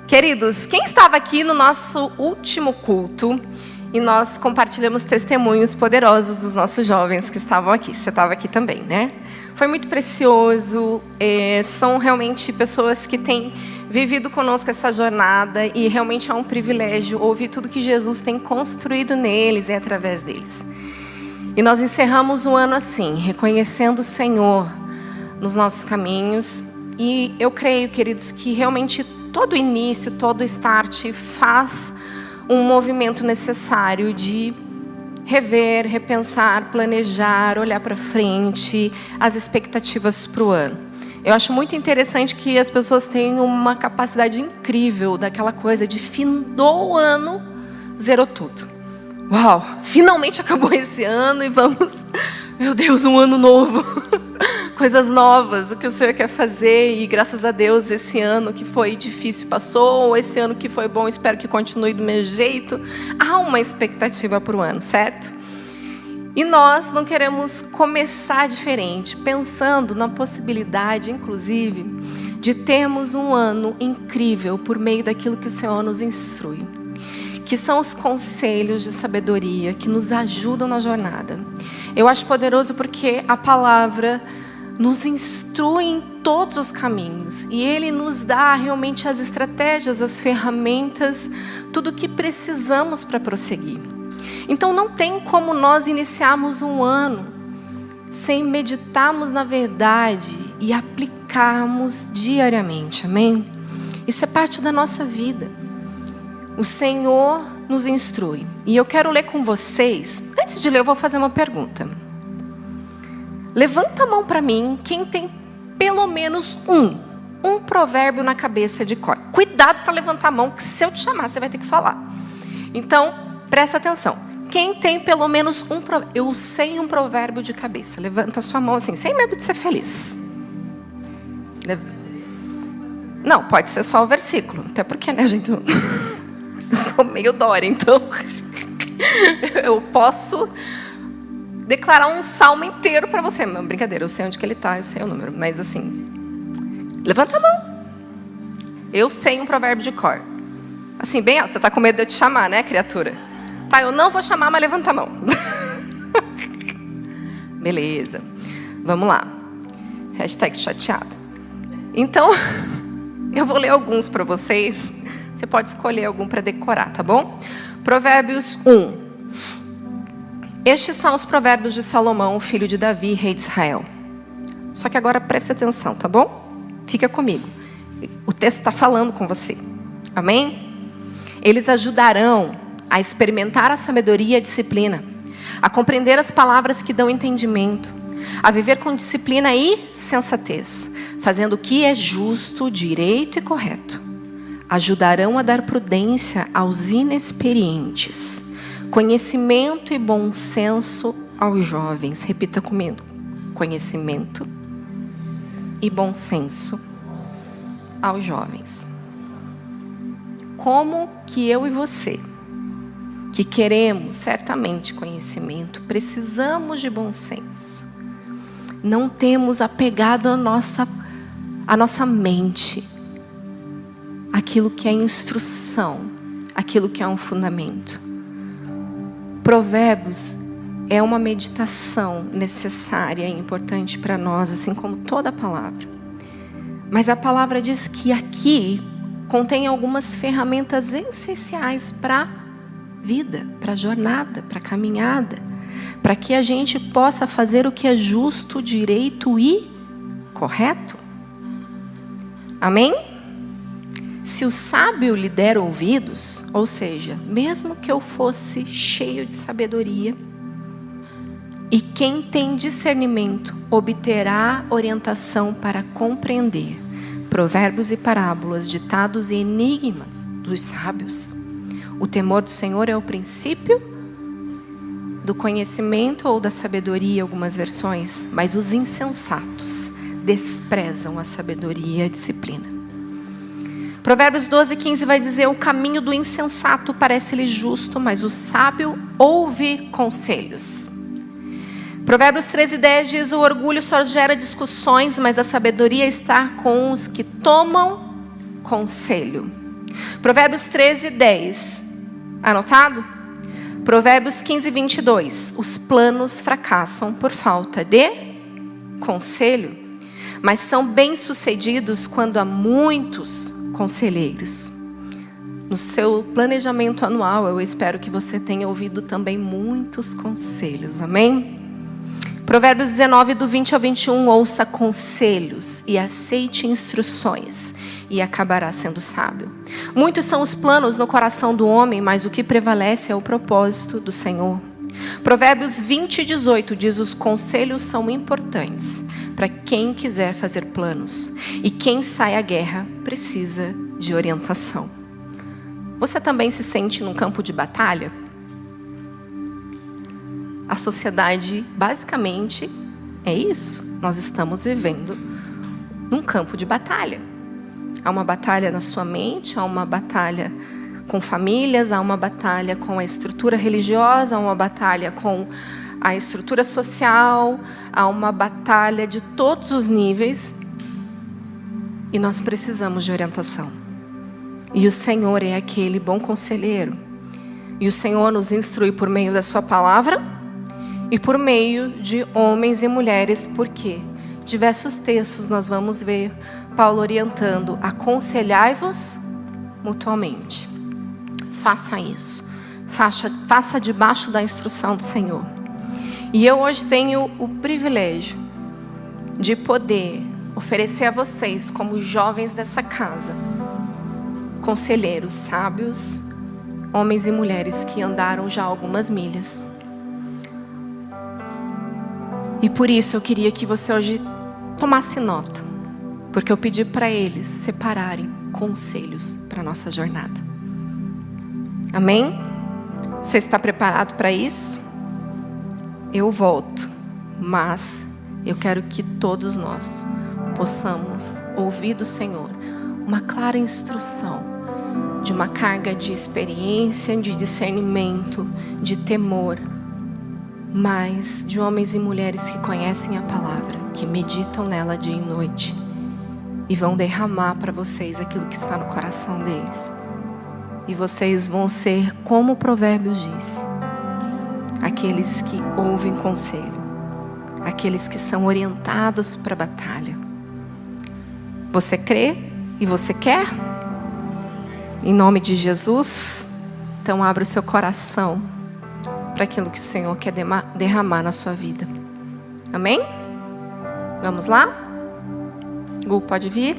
Queridos, quem estava aqui no nosso último culto e nós compartilhamos testemunhos poderosos dos nossos jovens que estavam aqui? Você estava aqui também, né? Foi muito precioso, são realmente pessoas que têm vivido conosco essa jornada e realmente é um privilégio ouvir tudo que Jesus tem construído neles e através deles. E nós encerramos o ano assim, reconhecendo o Senhor nos nossos caminhos. E eu creio, queridos, que realmente todo início, todo start faz um movimento necessário de rever, repensar, planejar, olhar para frente, as expectativas para o ano. Eu acho muito interessante que as pessoas têm uma capacidade incrível daquela coisa de findou o ano, zerou tudo. Uau, finalmente acabou esse ano e vamos, meu Deus, um ano novo. Coisas novas, o que o Senhor quer fazer. E graças a Deus, esse ano que foi difícil passou, esse ano que foi bom, espero que continue do mesmo jeito. Há uma expectativa para o ano, certo? E nós não queremos começar diferente, pensando na possibilidade, inclusive, de termos um ano incrível por meio daquilo que o Senhor nos instrui, que são os conselhos de sabedoria que nos ajudam na jornada. Eu acho poderoso porque a palavra nos instrui em todos os caminhos e Ele nos dá realmente as estratégias, as ferramentas, tudo o que precisamos para prosseguir. Então não tem como nós iniciarmos um ano sem meditarmos na verdade e aplicarmos diariamente, amém? Isso é parte da nossa vida. O Senhor nos instrui. E eu quero ler com vocês. Antes de ler, eu vou fazer uma pergunta. Levanta a mão para mim, quem tem pelo menos um provérbio na cabeça de cor. Cuidado para levantar a mão, que se eu te chamar, você vai ter que falar. Então, presta atenção. Quem tem pelo menos um provérbio? Eu sei um provérbio de cabeça. Levanta a sua mão assim, sem medo de ser feliz. Não, pode ser só o versículo. Até porque, né, gente? Eu sou meio Dora, então eu posso declarar um salmo inteiro para você. Não, brincadeira, eu sei onde que ele está, eu sei o número. Mas assim, levanta a mão. Eu sei um provérbio de cor. Assim, bem alto. Você está com medo de eu te chamar, né, criatura? Tá, eu não vou chamar, mas levanta a mão. Beleza. Vamos lá. Hashtag chateado. Então, eu vou ler alguns para vocês. Você pode escolher algum para decorar, tá bom? Provérbios 1. Estes são os provérbios de Salomão, filho de Davi, rei de Israel. Só que agora preste atenção, tá bom? Fica comigo. O texto está falando com você. Amém? Eles ajudarão a experimentar a sabedoria e a disciplina, a compreender as palavras que dão entendimento, a viver com disciplina e sensatez, fazendo o que é justo, direito e correto. Ajudarão a dar prudência aos inexperientes, conhecimento e bom senso aos jovens. Repita comigo. Conhecimento e bom senso aos jovens. Como que eu e você, que queremos certamente conhecimento, precisamos de bom senso. Não temos apegado a nossa mente aquilo que é instrução, aquilo que é um fundamento. Provérbios é uma meditação necessária e importante para nós, assim como toda a palavra. Mas a palavra diz que aqui contém algumas ferramentas essenciais para a vida, para a jornada, para a caminhada, para que a gente possa fazer o que é justo, direito e correto. Amém? Se o sábio lhe der ouvidos, ou seja, mesmo que eu fosse cheio de sabedoria, e quem tem discernimento obterá orientação para compreender provérbios e parábolas, ditados e enigmas dos sábios. O temor do Senhor é o princípio do conhecimento ou da sabedoria, algumas versões, mas os insensatos desprezam a sabedoria e a disciplina. Provérbios 12:15 vai dizer: o caminho do insensato parece-lhe justo, mas o sábio ouve conselhos. Provérbios 13:10 diz: o orgulho só gera discussões, mas a sabedoria está com os que tomam conselho. Provérbios 13, 10. Anotado? Provérbios 15, 22. Os planos fracassam por falta de conselho, mas são bem-sucedidos quando há muitos conselheiros. No seu planejamento anual, eu espero que você tenha ouvido também muitos conselhos, amém? Provérbios 19, do 20 ao 21, ouça conselhos e aceite instruções, e acabará sendo sábio. Muitos são os planos no coração do homem, mas o que prevalece é o propósito do Senhor. Provérbios 20, 18 diz: os conselhos são importantes para quem quiser fazer planos, e quem sai à guerra precisa de orientação. Você também se sente num campo de batalha? A sociedade, basicamente, é isso. Nós estamos vivendo num campo de batalha. Há uma batalha na sua mente, há uma batalha com famílias, há uma batalha com a estrutura religiosa, há uma batalha com a estrutura social, há uma batalha de todos os níveis. E nós precisamos de orientação. E o Senhor é aquele bom conselheiro. E o Senhor nos instrui por meio da sua palavra e por meio de homens e mulheres, porque diversos textos nós vamos ver Paulo orientando: aconselhai-vos mutuamente. Faça isso. Faça debaixo da instrução do Senhor. E eu hoje tenho o privilégio de poder oferecer a vocês, como jovens dessa casa, conselheiros sábios, homens e mulheres que andaram já algumas milhas. E por isso eu queria que você hoje tomasse nota, porque eu pedi para eles separarem conselhos para a nossa jornada. Amém? Você está preparado para isso? Eu volto, mas eu quero que todos nós possamos ouvir do Senhor uma clara instrução, de uma carga de experiência, de discernimento, de temor, mas de homens e mulheres que conhecem a palavra, que meditam nela dia e noite, e vão derramar para vocês aquilo que está no coração deles. E vocês vão ser, como o Provérbios diz, aqueles que ouvem conselho, aqueles que são orientados para a batalha. Você crê e você quer? Em nome de Jesus, então abra o seu coração para aquilo que o Senhor quer derramar na sua vida. Amém? Vamos lá? Gu, pode vir?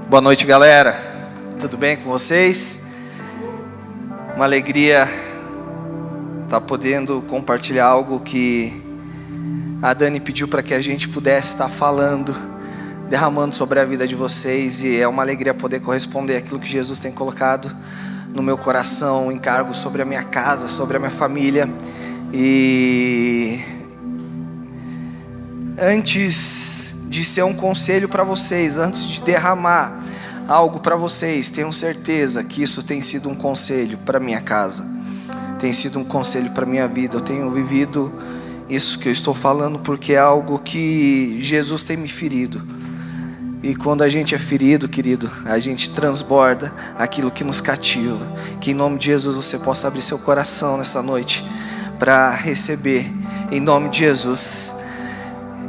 Boa noite, galera. Tudo bem com vocês? Uma alegria estar podendo compartilhar algo que a Dani pediu para que a gente pudesse estar falando, derramando sobre a vida de vocês, e é uma alegria poder corresponder àquilo que Jesus tem colocado no meu coração, encargo sobre a minha casa, sobre a minha família. E antes de ser um conselho para vocês, antes de derramar algo para vocês, tenham certeza que isso tem sido um conselho para minha casa, tem sido um conselho para minha vida. Eu tenho vivido isso que eu estou falando porque é algo que Jesus tem me ferido. E quando a gente é ferido, querido, a gente transborda aquilo que nos cativa. Que em nome de Jesus você possa abrir seu coração nessa noite para receber, em nome de Jesus.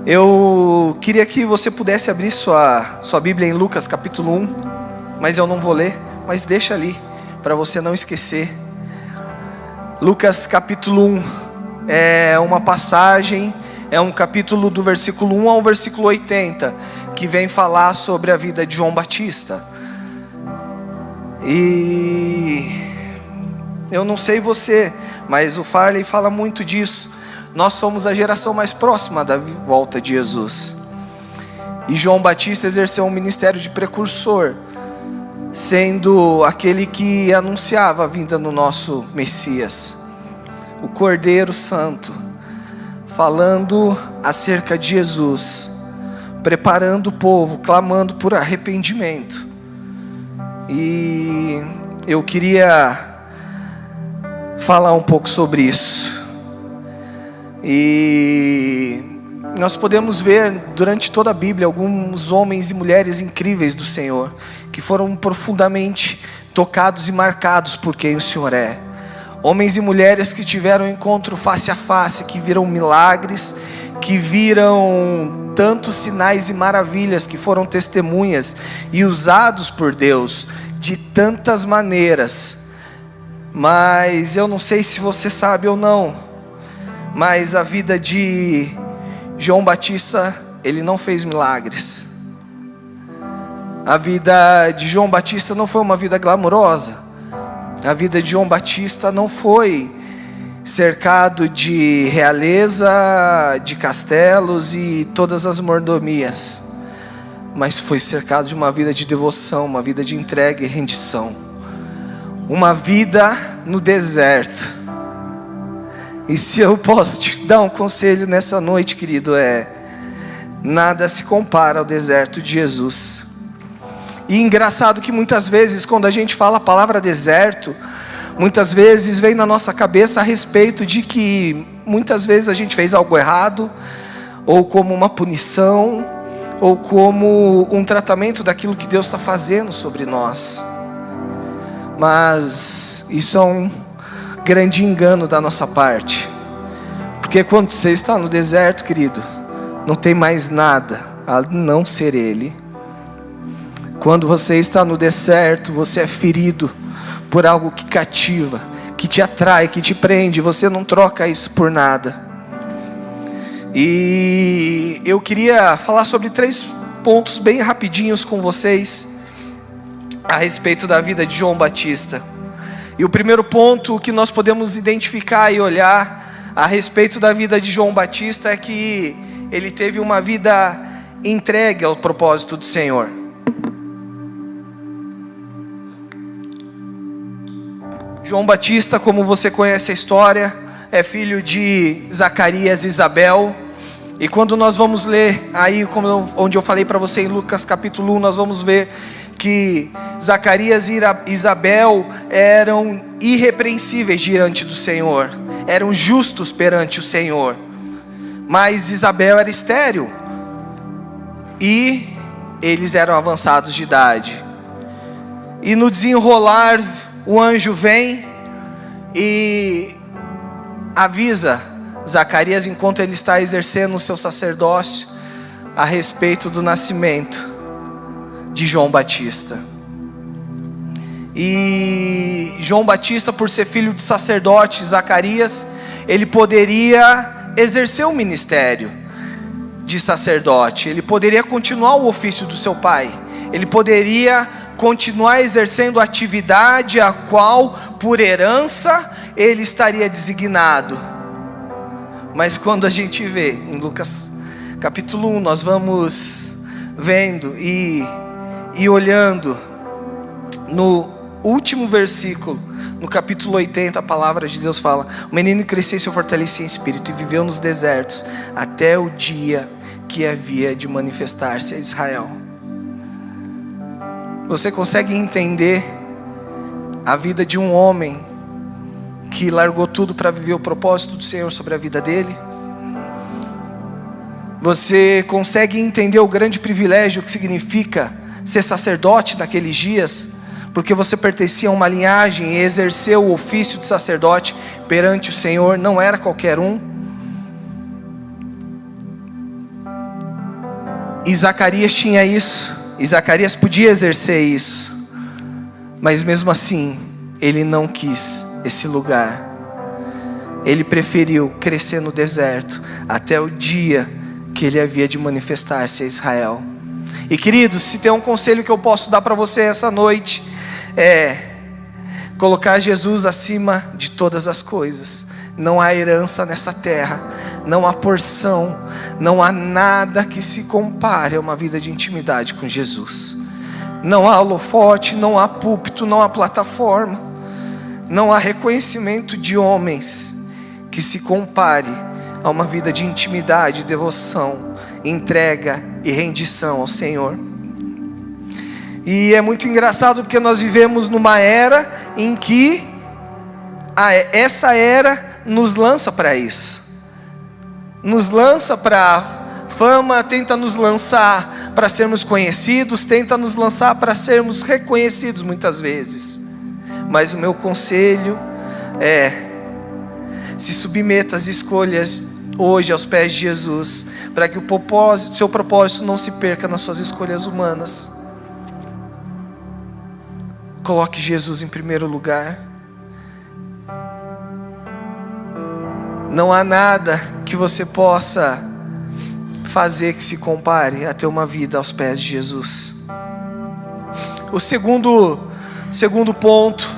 Eu queria que você pudesse abrir sua Bíblia em Lucas capítulo 1, mas eu não vou ler, mas deixa ali, para você não esquecer. Lucas capítulo 1 é uma passagem, é um capítulo do versículo 1 ao versículo 80, que vem falar sobre a vida de João Batista. E eu não sei você, mas o Farley fala muito disso. Nós somos a geração mais próxima da volta de Jesus. E João Batista exerceu um ministério de precursor, sendo aquele que anunciava a vinda do nosso Messias, o Cordeiro Santo, falando acerca de Jesus, preparando o povo, clamando por arrependimento. E eu queria falar um pouco sobre isso. E nós podemos ver durante toda a Bíblia alguns homens e mulheres incríveis do Senhor, que foram profundamente tocados e marcados por quem o Senhor é. Homens e mulheres que tiveram um encontro face a face, que viram milagres, que viram tantos sinais e maravilhas, que foram testemunhas e usados por Deus de tantas maneiras. Mas eu não sei se você sabe ou não, mas a vida de João Batista, ele não fez milagres. A vida de João Batista não foi uma vida glamurosa. A vida de João Batista não foi cercado de realeza, de castelos e todas as mordomias, mas foi cercado de uma vida de devoção, uma vida de entrega e rendição, uma vida no deserto. E se eu posso te dar um conselho nessa noite, querido, nada se compara ao deserto de Jesus. E engraçado que muitas vezes, quando a gente fala a palavra deserto, muitas vezes vem na nossa cabeça a respeito de que muitas vezes a gente fez algo errado, ou como uma punição, ou como um tratamento daquilo que Deus está fazendo sobre nós. Mas isso é um grande engano da nossa parte, porque quando você está no deserto, querido, não tem mais nada a não ser Ele. Quando você está no deserto, você é ferido por algo que cativa, que te atrai, que te prende. Você não troca isso por nada. E eu queria falar sobre 3 pontos bem rapidinhos com vocês a respeito da vida de João Batista. E o primeiro ponto que nós podemos identificar e olhar a respeito da vida de João Batista é que ele teve uma vida entregue ao propósito do Senhor. João Batista, como você conhece a história, é filho de Zacarias e Isabel. E quando nós vamos ler aí, onde eu falei para você em Lucas capítulo 1, nós vamos ver que Zacarias e Isabel eram irrepreensíveis diante do Senhor, eram justos perante o Senhor. Mas Isabel era estéril e eles eram avançados de idade. E no desenrolar, o anjo vem e avisa Zacarias, enquanto ele está exercendo o seu sacerdócio, a respeito do nascimento de João Batista. E João Batista, por ser filho de sacerdote, Zacarias, ele poderia exercer o ministério de sacerdote, ele poderia continuar o ofício do seu pai, ele poderia continuar exercendo a atividade a qual, por herança, ele estaria designado. Mas quando a gente vê em Lucas capítulo 1, nós vamos vendo e olhando no último versículo, no capítulo 80, a palavra de Deus fala: o menino cresceu e se fortalecia em espírito e viveu nos desertos até o dia que havia de manifestar-se a Israel. Você consegue entender a vida de um homem que largou tudo para viver o propósito do Senhor sobre a vida dele? Você consegue entender o grande privilégio que significa ser sacerdote naqueles dias? Porque você pertencia a uma linhagem e exerceu o ofício de sacerdote perante o Senhor, não era qualquer um. E Zacarias tinha isso. E Zacarias podia exercer isso, mas mesmo assim, ele não quis esse lugar. Ele preferiu crescer no deserto até o dia que ele havia de manifestar-se a Israel. E queridos, se tem um conselho que eu posso dar para você essa noite, é colocar Jesus acima de todas as coisas. Não há herança nessa terra, não há porção, não há nada que se compare a uma vida de intimidade com Jesus. Não há holofote, não há púlpito, não há plataforma, não há reconhecimento de homens que se compare a uma vida de intimidade, devoção, entrega e rendição ao Senhor. E é muito engraçado porque nós vivemos numa era em que essa era nos lança para isso. nos lança para fama, tenta nos lançar para sermos conhecidos, tenta nos lançar para sermos reconhecidos muitas vezes. Mas o meu conselho é: se submeta às escolhas hoje aos pés de Jesus, para que o seu propósito não se perca nas suas escolhas humanas. Coloque Jesus em primeiro lugar. Não há nada que você possa fazer que se compare a ter uma vida aos pés de Jesus. O segundo ponto,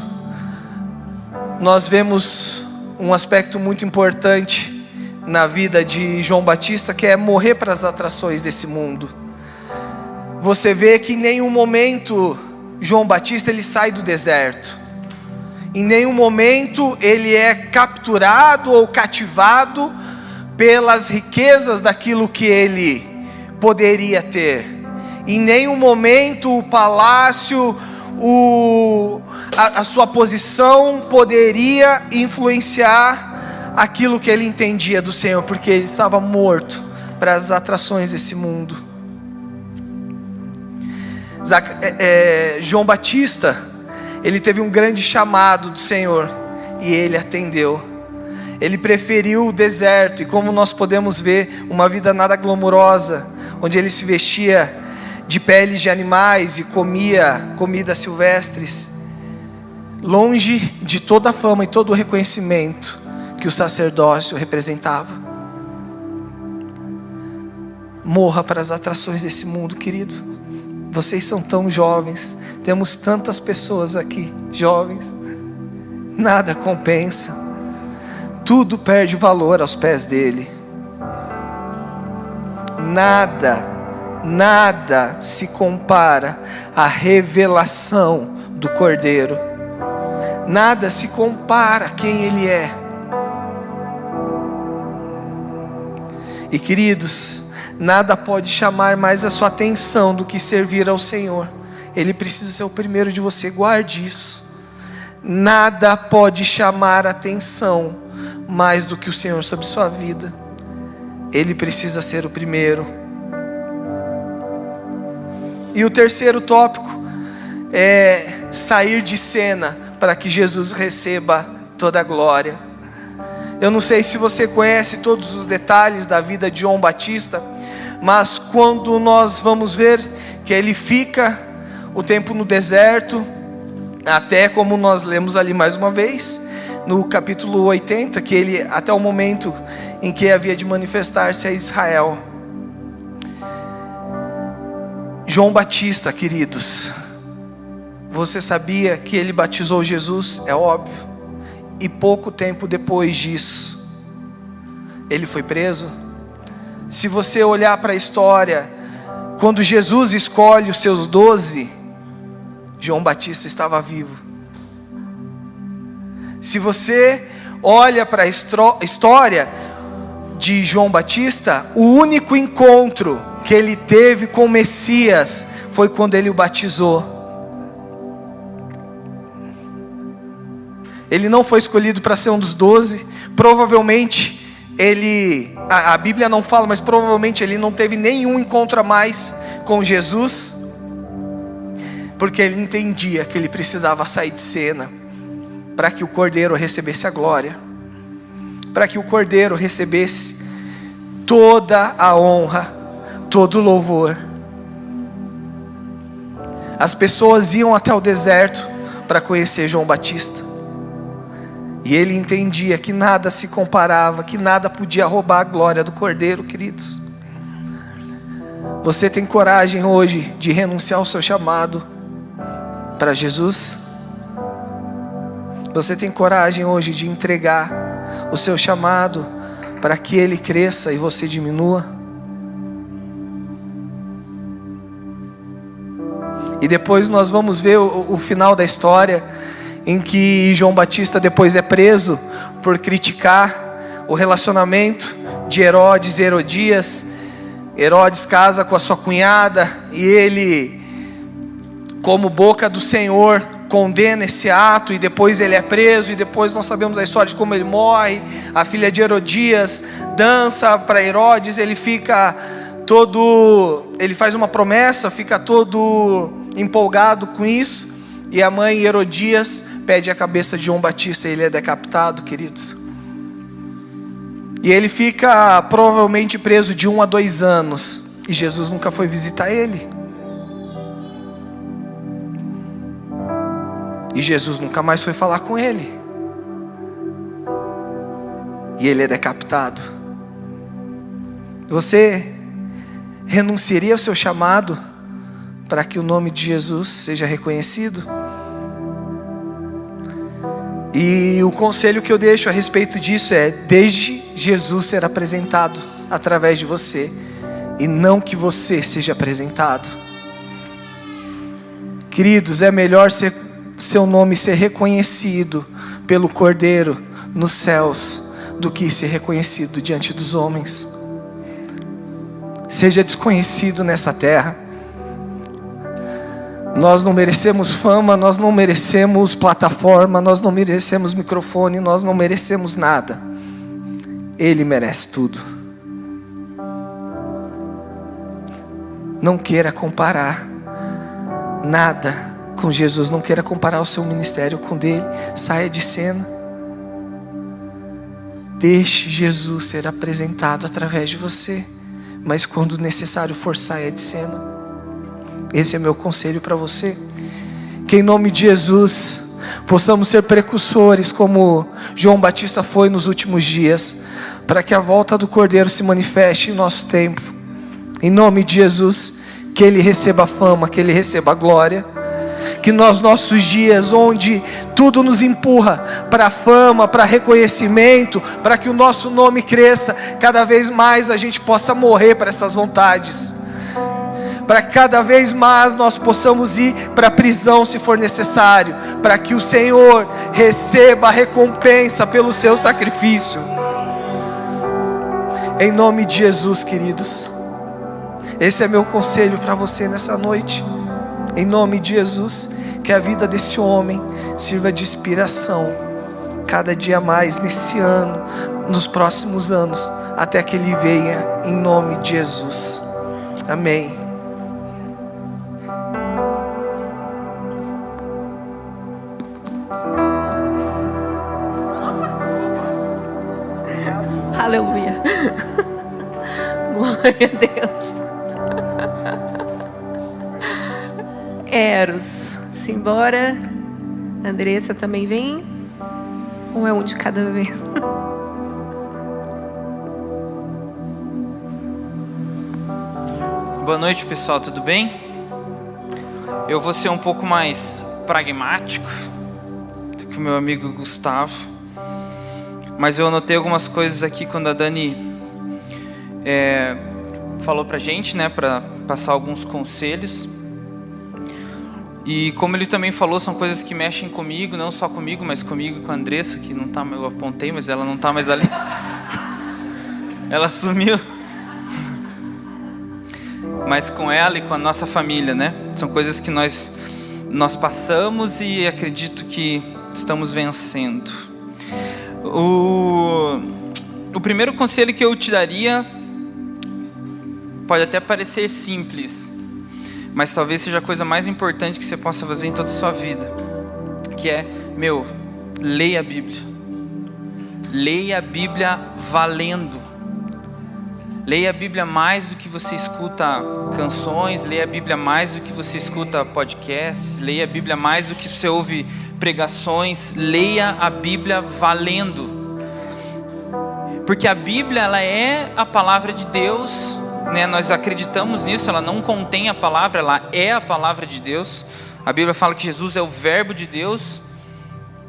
nós vemos um aspecto muito importante na vida de João Batista, que é morrer para as atrações desse mundo. Você vê que em nenhum momento João Batista ele sai do deserto. Em nenhum momento ele é capturado ou cativado pelas riquezas daquilo que ele poderia ter. Em nenhum momento o palácio, a sua posição poderia influenciar aquilo que ele entendia do Senhor, porque ele estava morto para as atrações desse mundo. João Batista, ele teve um grande chamado do Senhor e ele atendeu. Ele preferiu o deserto, e como nós podemos ver, uma vida nada glamourosa, onde ele se vestia de peles de animais e comia comidas silvestres, longe de toda a fama e todo o reconhecimento que o sacerdócio representava. Morra para as atrações desse mundo, querido. Vocês são tão jovens, temos tantas pessoas aqui, jovens. Nada compensa, tudo perde valor aos pés dele. Nada se compara à revelação do Cordeiro. Nada se compara a quem ele é. E queridos, nada pode chamar mais a sua atenção do que servir ao Senhor. Ele precisa ser o primeiro de você, guarde isso. Nada pode chamar a atenção mais do que o Senhor sobre sua vida. Ele precisa ser o primeiro. E o terceiro tópico é sair de cena para que Jesus receba toda a glória. Eu não sei se você conhece todos os detalhes da vida de João Batista, mas quando nós vamos ver que ele fica o tempo no deserto, até como nós lemos ali mais uma vez, no capítulo 80, que ele, até o momento em que havia de manifestar-se a Israel. João Batista, queridos, você sabia que ele batizou Jesus? É óbvio. E pouco tempo depois disso, ele foi preso. Se você olhar para a história, quando Jesus escolhe os seus 12, João Batista estava vivo. Se você olha para a história de João Batista, o único encontro que ele teve com o Messias foi quando ele o batizou. Ele não foi escolhido para ser um dos 12. Provavelmente a Bíblia não fala, mas provavelmente ele não teve nenhum encontro a mais com Jesus, porque ele entendia que ele precisava sair de cena para que o Cordeiro recebesse a glória, para que o Cordeiro recebesse toda a honra, todo o louvor. As pessoas iam até o deserto para conhecer João Batista, e ele entendia que nada se comparava, que nada podia roubar a glória do Cordeiro, queridos. Você tem coragem hoje de renunciar ao seu chamado para Jesus? Você tem coragem hoje de entregar o seu chamado para que ele cresça e você diminua? E depois nós vamos ver o final da história, em que João Batista depois é preso por criticar o relacionamento de Herodes e Herodias. Herodes casa com a sua cunhada, e ele, como boca do Senhor, condena esse ato, e depois ele é preso, e depois nós sabemos a história de como ele morre. A filha de Herodias dança para Herodes, ele faz uma promessa, fica todo empolgado com isso, e a mãe Herodias pede a cabeça de João Batista, e ele é decapitado, queridos. E ele fica provavelmente preso de 1 a 2 anos, e Jesus nunca foi visitar ele. E Jesus nunca mais foi falar com ele. E ele é decapitado. Você renunciaria ao seu chamado para que o nome de Jesus seja reconhecido? E o conselho que eu deixo a respeito disso é: deixe Jesus ser apresentado através de você, e não que você seja apresentado. Queridos, é melhor seu nome ser reconhecido pelo Cordeiro nos céus do que ser reconhecido diante dos homens. Seja desconhecido nessa terra. Nós não merecemos fama, nós não merecemos plataforma, nós não merecemos microfone, nós não merecemos nada. Ele merece tudo. Não queira comparar nada com Jesus, não queira comparar o seu ministério com o dele. Saia de cena. Deixe Jesus ser apresentado através de você, mas quando necessário for, saia de cena. Esse é meu conselho para você. Que em nome de Jesus possamos ser precursores, como João Batista foi nos últimos dias, para que a volta do Cordeiro se manifeste em nosso tempo. Em nome de Jesus, que ele receba fama, que ele receba glória. Que nos nossos dias, onde tudo nos empurra para fama, para reconhecimento, para que o nosso nome cresça, cada vez mais a gente possa morrer para essas vontades, para que cada vez mais nós possamos ir para a prisão se for necessário, para que o Senhor receba a recompensa pelo seu sacrifício. Em nome de Jesus, queridos, esse é meu conselho para você nessa noite. Em nome de Jesus, que a vida desse homem sirva de inspiração cada dia mais nesse ano, nos próximos anos, até que ele venha, em nome de Jesus. Amém. Aleluia. Glória a Deus. Eros, simbora. Andressa também vem? Ou é um de cada vez? Boa noite, pessoal, tudo bem? Eu vou ser um pouco mais pragmático do que o meu amigo Gustavo, mas eu anotei algumas coisas aqui quando a Dani falou pra gente, né, para passar alguns conselhos. E como ele também falou, são coisas que mexem comigo, não só comigo, mas comigo e com a Andressa, que não tá, eu apontei, mas ela não tá mais ali. Ela sumiu. Mas com ela e com a nossa família, né? São coisas que nós passamos e acredito que estamos vencendo. O primeiro conselho que eu te daria pode até parecer simples, mas talvez seja a coisa mais importante que você possa fazer em toda a sua vida, que é, leia a Bíblia. Leia a Bíblia valendo. Leia a Bíblia mais do que você escuta canções, leia a Bíblia mais do que você escuta podcasts, leia a Bíblia mais do que você ouve pregações, leia a Bíblia valendo. Porque a Bíblia, ela é a palavra de Deus, né? Nós acreditamos nisso, ela não contém a palavra, ela é a palavra de Deus. A Bíblia fala que Jesus é o verbo de Deus.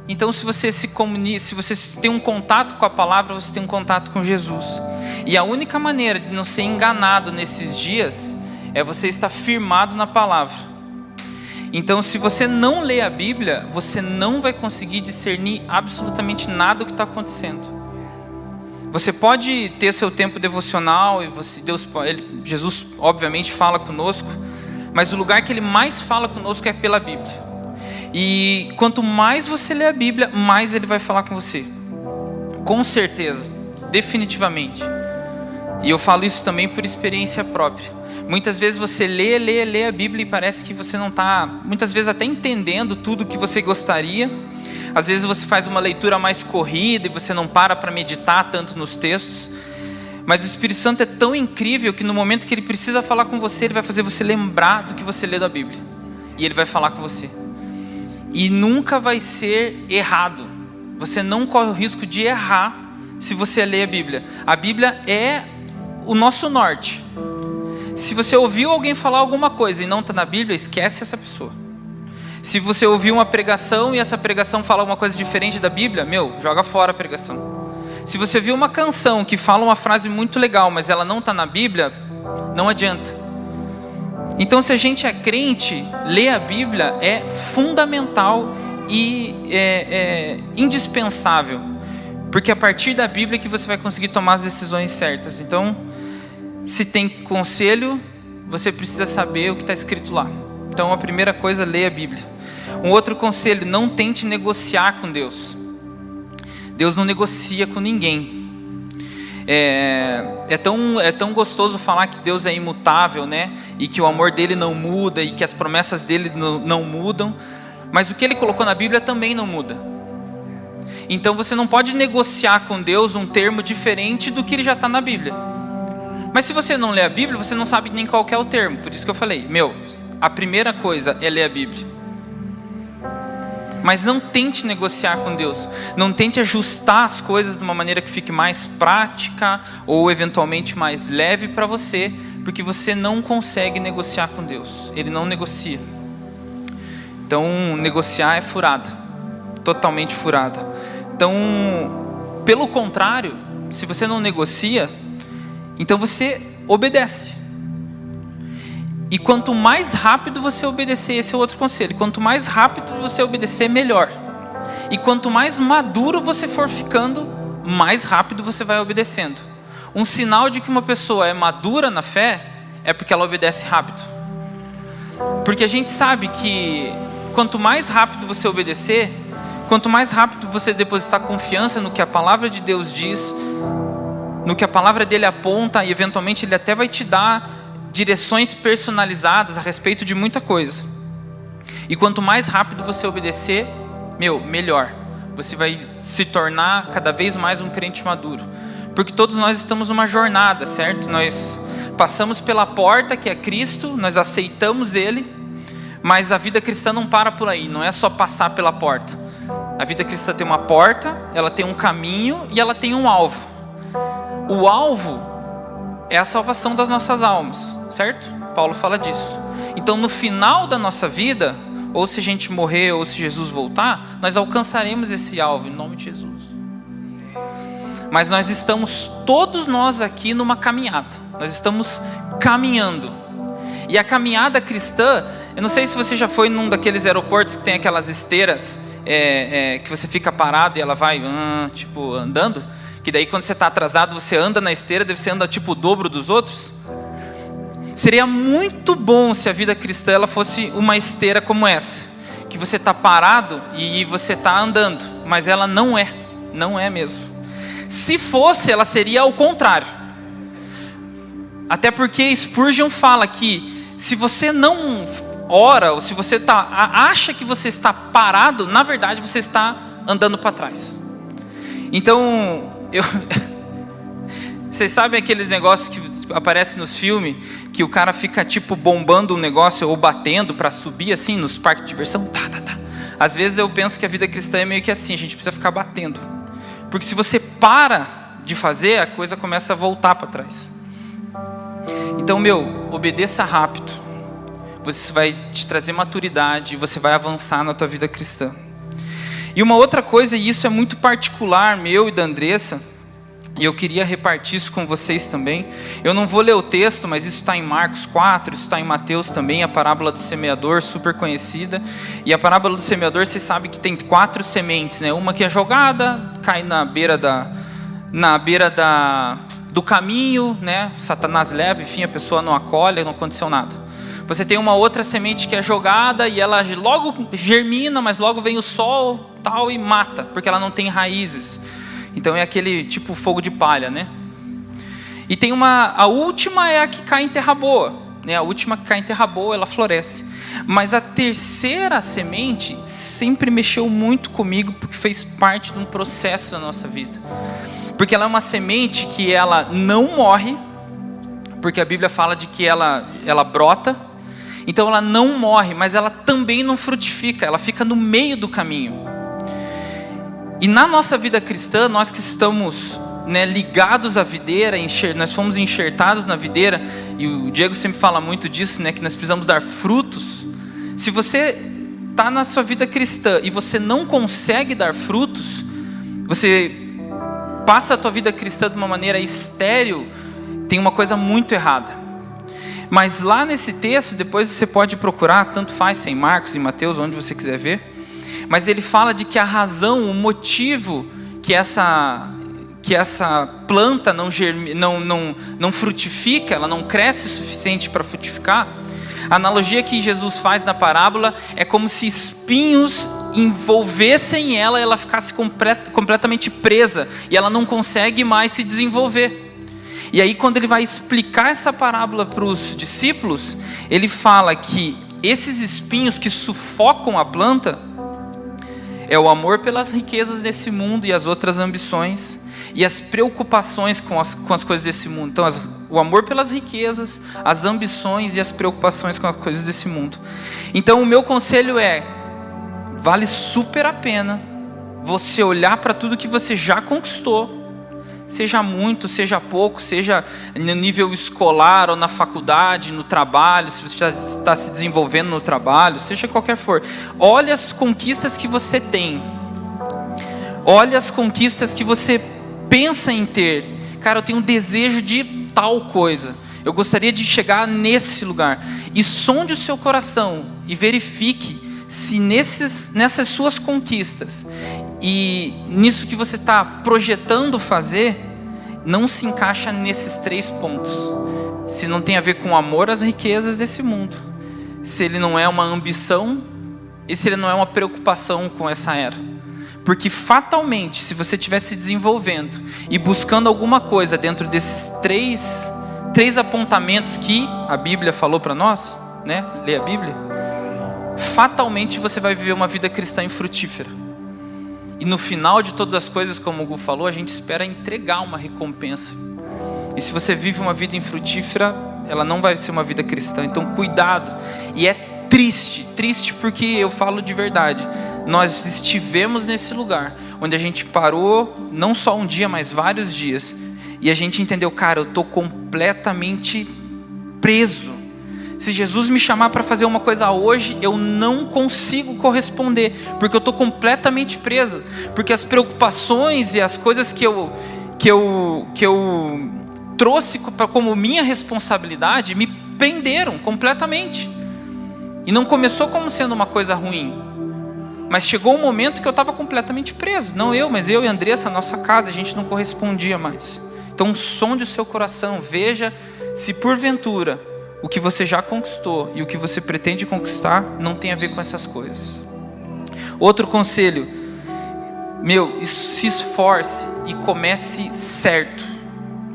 Então, se você se tem um contato com a palavra, você tem um contato com Jesus. E a única maneira de não ser enganado nesses dias é você estar firmado na palavra. Então, se você não lê a Bíblia, você não vai conseguir discernir absolutamente nada do que está acontecendo. Você pode ter seu tempo devocional e Jesus obviamente fala conosco, mas o lugar que Ele mais fala conosco é pela Bíblia. E quanto mais você lê a Bíblia, mais Ele vai falar com você. Com certeza, definitivamente. E eu falo isso também por experiência própria. Muitas vezes você lê a Bíblia e parece que você não está, muitas vezes até entendendo tudo que você gostaria. Às vezes você faz uma leitura mais corrida e você não para meditar tanto nos textos. Mas o Espírito Santo é tão incrível que no momento que Ele precisa falar com você, Ele vai fazer você lembrar do que você lê da Bíblia. E Ele vai falar com você. E nunca vai ser errado. Você não corre o risco de errar se você lê a Bíblia. A Bíblia é o nosso norte. Se você ouviu alguém falar alguma coisa e não está na Bíblia, esquece essa pessoa. Se você ouviu uma pregação e essa pregação fala uma coisa diferente da Bíblia, joga fora a pregação. Se você viu uma canção que fala uma frase muito legal, mas ela não está na Bíblia, não adianta. Então, se a gente é crente, ler a Bíblia é fundamental e indispensável. Porque é a partir da Bíblia que você vai conseguir tomar as decisões certas. Então, se tem conselho, você precisa saber o que está escrito lá. Então, a primeira coisa, leia a Bíblia. Um outro conselho, não tente negociar com Deus. Deus não negocia com ninguém. É tão gostoso falar que Deus é imutável, né? E que o amor dele não muda, e que as promessas dele não mudam. Mas o que ele colocou na Bíblia também não muda. Então você não pode negociar com Deus um termo diferente do que ele já está na Bíblia. Mas se você não lê a Bíblia, você não sabe nem qual que é o termo. Por isso que eu falei, a primeira coisa é ler a Bíblia. Mas não tente negociar com Deus. Não tente ajustar as coisas de uma maneira que fique mais prática ou eventualmente mais leve para você, porque você não consegue negociar com Deus. Ele não negocia. Então, negociar é furada. Totalmente furada. Então, pelo contrário, se você não negocia, então você obedece. E quanto mais rápido você obedecer, esse é outro conselho, quanto mais rápido você obedecer, melhor. E quanto mais maduro você for ficando, mais rápido você vai obedecendo. Um sinal de que uma pessoa é madura na fé é porque ela obedece rápido. Porque a gente sabe que quanto mais rápido você obedecer, quanto mais rápido você depositar confiança no que a palavra de Deus diz, no que a palavra dele aponta, e eventualmente ele até vai te dar direções personalizadas a respeito de muita coisa. E quanto mais rápido você obedecer, melhor. Você vai se tornar cada vez mais um crente maduro. Porque todos nós estamos numa jornada, certo? Nós passamos pela porta que é Cristo, nós aceitamos Ele, mas a vida cristã não para por aí, não é só passar pela porta. A vida cristã tem uma porta, ela tem um caminho e ela tem um alvo. O alvo é a salvação das nossas almas, certo? Paulo fala disso. Então, no final da nossa vida, ou se a gente morrer, ou se Jesus voltar, nós alcançaremos esse alvo, em nome de Jesus. Mas nós estamos, todos nós aqui, numa caminhada. Nós estamos caminhando. E a caminhada cristã, eu não sei se você já foi num daqueles aeroportos que tem aquelas esteiras, que você fica parado e ela vai, andando. Que daí quando você está atrasado, você anda na esteira, daí você anda tipo o dobro dos outros. Seria muito bom se a vida cristã ela fosse uma esteira como essa. Que você está parado e você está andando. Mas ela não é mesmo. Se fosse, ela seria ao contrário. Até porque Spurgeon fala que se você não ora, ou se você acha que você está parado, na verdade você está andando para trás. Então, vocês sabem aqueles negócios que aparecem nos filmes, que o cara fica tipo bombando um negócio ou batendo para subir assim nos parques de diversão? Às vezes eu penso que a vida cristã é meio que assim, a gente precisa ficar batendo. Porque se você para de fazer, a coisa começa a voltar para trás. Então, obedeça rápido. Você vai te trazer maturidade, você vai avançar na tua vida cristã. E uma outra coisa, e isso é muito particular, meu e da Andressa, e eu queria repartir isso com vocês também. Eu não vou ler o texto, mas isso está em Marcos 4, isso está em Mateus também, a parábola do semeador, super conhecida. E a parábola do semeador, vocês sabem que tem 4 sementes, né? Uma que é jogada, cai na beira do caminho, né? Satanás leva, enfim, a pessoa não acolhe, não aconteceu nada. Você tem uma outra semente que é jogada e ela logo germina, mas logo vem o sol tal e mata, porque ela não tem raízes. Então é aquele tipo fogo de palha, né? E tem a última é a que cai em terra boa, né? A última que cai em terra boa, ela floresce. Mas a terceira semente sempre mexeu muito comigo, porque fez parte de um processo da nossa vida. Porque ela é uma semente que ela não morre, porque a Bíblia fala de que ela brota. Então ela não morre, mas ela também não frutifica, ela fica no meio do caminho. E na nossa vida cristã, nós que estamos, né, ligados à videira, nós fomos enxertados na videira, e o Diego sempre fala muito disso, né, que nós precisamos dar frutos. Se você está na sua vida cristã e você não consegue dar frutos, você passa a tua vida cristã de uma maneira estéril, tem uma coisa muito errada. Mas lá nesse texto, depois você pode procurar, tanto faz se é em Marcos, em Mateus, onde você quiser ver, mas ele fala de que a razão, o motivo que essa planta não frutifica, ela não cresce o suficiente para frutificar. A analogia que Jesus faz na parábola é como se espinhos envolvessem ela e ela ficasse completamente presa, e ela não consegue mais se desenvolver. E aí, quando ele vai explicar essa parábola para os discípulos, ele fala que esses espinhos que sufocam a planta é o amor pelas riquezas desse mundo e as outras ambições e as preocupações com as coisas desse mundo. Então, o amor pelas riquezas, as ambições e as preocupações com as coisas desse mundo. Então, o meu conselho é: vale super a pena você olhar para tudo que você já conquistou, seja muito, seja pouco, seja no nível escolar ou na faculdade, no trabalho, se você já está se desenvolvendo no trabalho, seja qualquer for. Olha as conquistas que você tem. Olha as conquistas que você pensa em ter. Cara, eu tenho um desejo de tal coisa. Eu gostaria de chegar nesse lugar. E sonde o seu coração e verifique se nessas suas conquistas e nisso que você está projetando fazer, não se encaixa nesses 3 pontos. Se não tem a ver com amor às riquezas desse mundo, se ele não é uma ambição e se ele não é uma preocupação com essa era. Porque fatalmente, se você estiver se desenvolvendo e buscando alguma coisa dentro desses três apontamentos que a Bíblia falou para nós, né? Lê a Bíblia. Fatalmente você vai viver uma vida cristã infrutífera. E no final de todas as coisas, como o Gu falou, a gente espera entregar uma recompensa. E se você vive uma vida infrutífera, ela não vai ser uma vida cristã. Então cuidado. E é triste porque eu falo de verdade. Nós estivemos nesse lugar onde a gente parou, não só um dia, mas vários dias. E a gente entendeu, cara, eu estou completamente preso. Se Jesus me chamar para fazer uma coisa hoje, eu não consigo corresponder, porque eu estou completamente preso. Porque as preocupações e as coisas que eu trouxe como minha responsabilidade me prenderam completamente. E não começou como sendo uma coisa ruim, mas chegou um momento que eu estava completamente preso. Não eu, mas eu e a Andressa, nossa casa, a gente não correspondia mais. Então sonde o seu coração, veja se porventura o que você já conquistou e o que você pretende conquistar não tem a ver com essas coisas. Outro conselho, se esforce e comece certo.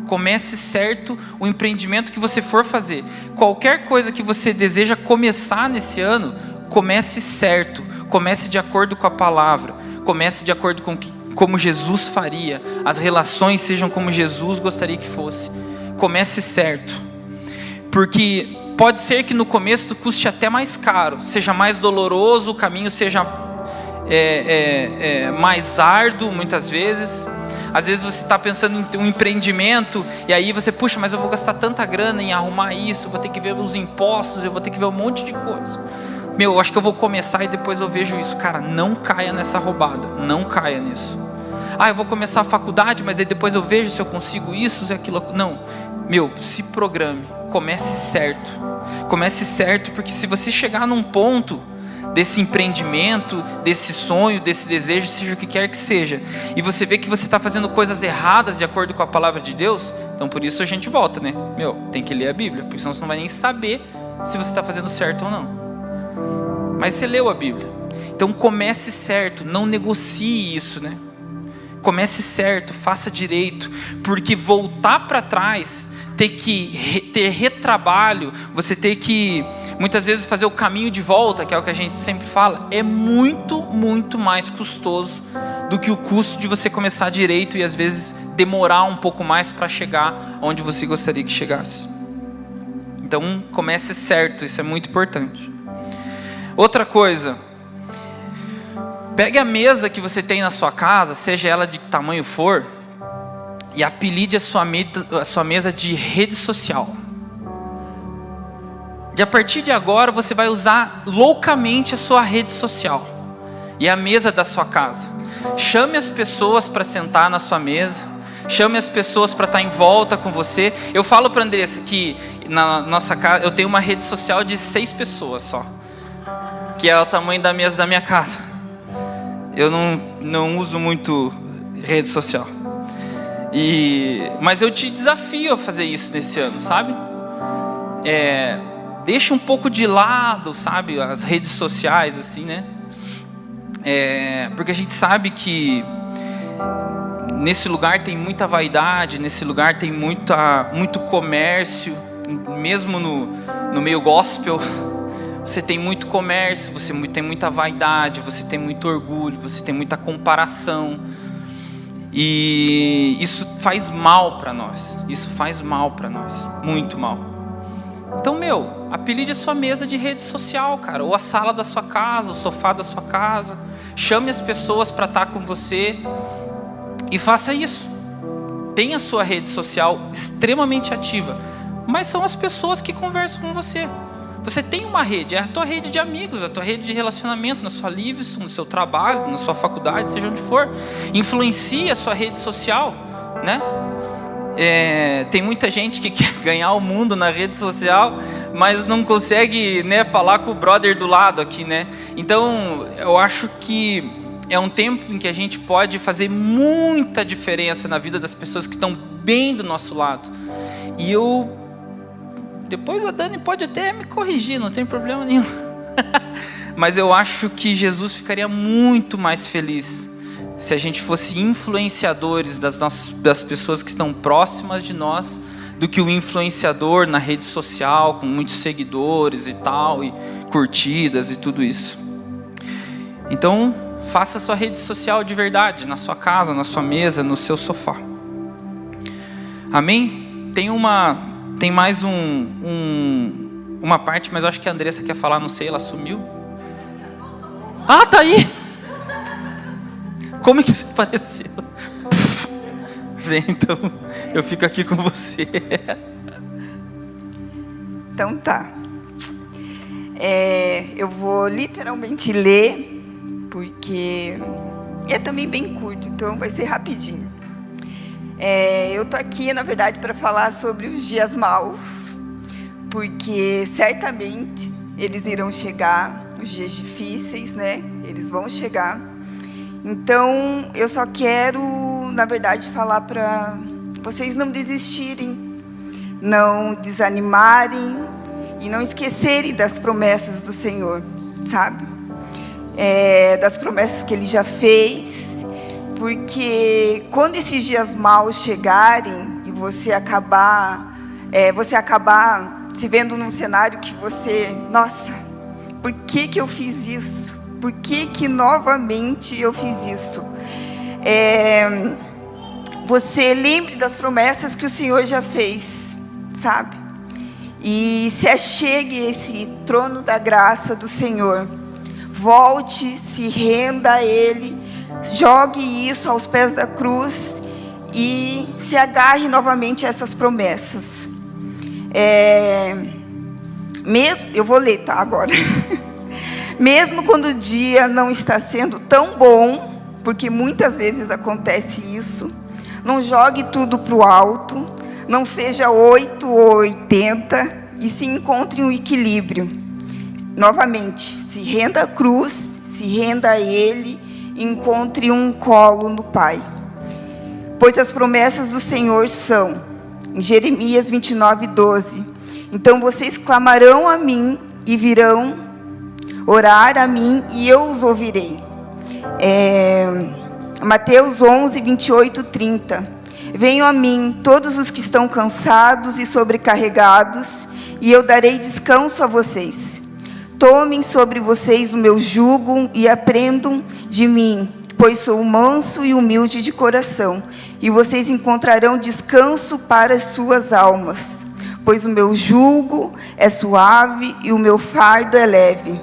Comece certo o empreendimento que você for fazer. Qualquer coisa que você deseja começar nesse ano, comece certo. Comece de acordo com a palavra. Comece de acordo com como Jesus faria. As relações sejam como Jesus gostaria que fosse. Comece certo. Porque pode ser que no começo custe até mais caro, seja mais doloroso, o caminho seja mais árduo muitas vezes. Às vezes você está pensando em um empreendimento e aí você, puxa, mas eu vou gastar tanta grana em arrumar isso, eu vou ter que ver os impostos, eu vou ter que ver um monte de coisa. Eu acho que eu vou começar e depois eu vejo isso. Cara, não caia nessa roubada, não caia nisso. Eu vou começar a faculdade, mas depois eu vejo se eu consigo isso, se aquilo. Não, se programe, comece certo. Comece certo, porque se você chegar num ponto desse empreendimento, desse sonho, desse desejo, seja o que quer que seja, e você vê que você está fazendo coisas erradas de acordo com a palavra de Deus, então por isso a gente volta, né? Tem que ler a Bíblia, porque senão você não vai nem saber se você está fazendo certo ou não. Mas você leu a Bíblia. Então comece certo, não negocie isso, né? Comece certo, faça direito, porque voltar para trás, ter retrabalho, você ter que muitas vezes fazer o caminho de volta, que é o que a gente sempre fala, é muito, muito mais custoso do que o custo de você começar direito e às vezes demorar um pouco mais para chegar onde você gostaria que chegasse. Então comece certo, isso é muito importante. Outra coisa, pegue a mesa que você tem na sua casa, seja ela de que tamanho for, e apelide a sua mesa de rede social. E a partir de agora você vai usar loucamente a sua rede social e a mesa da sua casa. Chame as pessoas para sentar na sua mesa, chame as pessoas para estar em volta com você. Eu falo para a Andressa que na nossa casa eu tenho uma rede social de 6 pessoas só, que é o tamanho da mesa da minha casa. Eu não uso muito rede social. Mas eu te desafio a fazer isso nesse ano, sabe? Deixa um pouco de lado, sabe, as redes sociais, assim, né? Porque a gente sabe que nesse lugar tem muita vaidade, nesse lugar tem muito comércio, mesmo no meio gospel. Você tem muito comércio, você tem muita vaidade, você tem muito orgulho, você tem muita comparação. E isso faz mal para nós. Isso faz mal para nós, muito mal. Então, apelide a sua mesa de rede social, cara, ou a sala da sua casa, o sofá da sua casa. Chame as pessoas para estar com você e faça isso. Tenha a sua rede social extremamente ativa, mas são as pessoas que conversam com você. Você tem uma rede, é a tua rede de amigos, a tua rede de relacionamento, na sua Livingston, no seu trabalho, na sua faculdade, seja onde for. Influencie a sua rede social, né? Tem muita gente que quer ganhar o mundo na rede social, mas não consegue, né, falar com o brother do lado aqui, né? Então, eu acho que é um tempo em que a gente pode fazer muita diferença na vida das pessoas que estão bem do nosso lado. E depois a Dani pode até me corrigir, não tem problema nenhum. Mas eu acho que Jesus ficaria muito mais feliz se a gente fosse influenciadores das pessoas que estão próximas de nós, do que o influenciador na rede social, com muitos seguidores e tal, e curtidas e tudo isso. Então, faça a sua rede social de verdade, na sua casa, na sua mesa, no seu sofá. Amém? Tem mais uma parte, mas eu acho que a Andressa quer falar, não sei, ela sumiu. Ah, tá aí! Como é que você apareceu? Vem, então, eu fico aqui com você. Então tá. Eu vou literalmente ler, porque é também bem curto, então vai ser rapidinho. Eu tô aqui, na verdade, para falar sobre os dias maus, porque certamente eles irão chegar, os dias difíceis, né? Eles vão chegar. Então, eu só quero, na verdade, falar para vocês não desistirem, não desanimarem e não esquecerem das promessas do Senhor, sabe? Das promessas que Ele já fez, porque quando esses dias maus chegarem e você acabar se vendo num cenário que você, nossa, por que eu fiz isso? Por que novamente eu fiz isso? Você lembre das promessas que o Senhor já fez, sabe? E se achegue a esse trono da graça do Senhor. Volte, se renda a Ele, jogue isso aos pés da cruz e se agarre novamente a essas promessas. Eu vou ler, tá, agora. Mesmo quando o dia não está sendo tão bom, porque muitas vezes acontece isso, não jogue tudo para o alto, não seja 8 ou 80 e se encontre um equilíbrio. Novamente, se renda à cruz, se renda a Ele, encontre um colo no Pai. Pois as promessas do Senhor são, em Jeremias 29:12, Então vocês clamarão a mim e virão orar a mim e eu os ouvirei. Mateus 11, 28, 30. Venham a mim todos os que estão cansados e sobrecarregados, e eu darei descanso a vocês. Tomem sobre vocês o meu jugo e aprendam de mim, pois sou manso e humilde de coração, e vocês encontrarão descanso para as suas almas, pois o meu jugo é suave e o meu fardo é leve.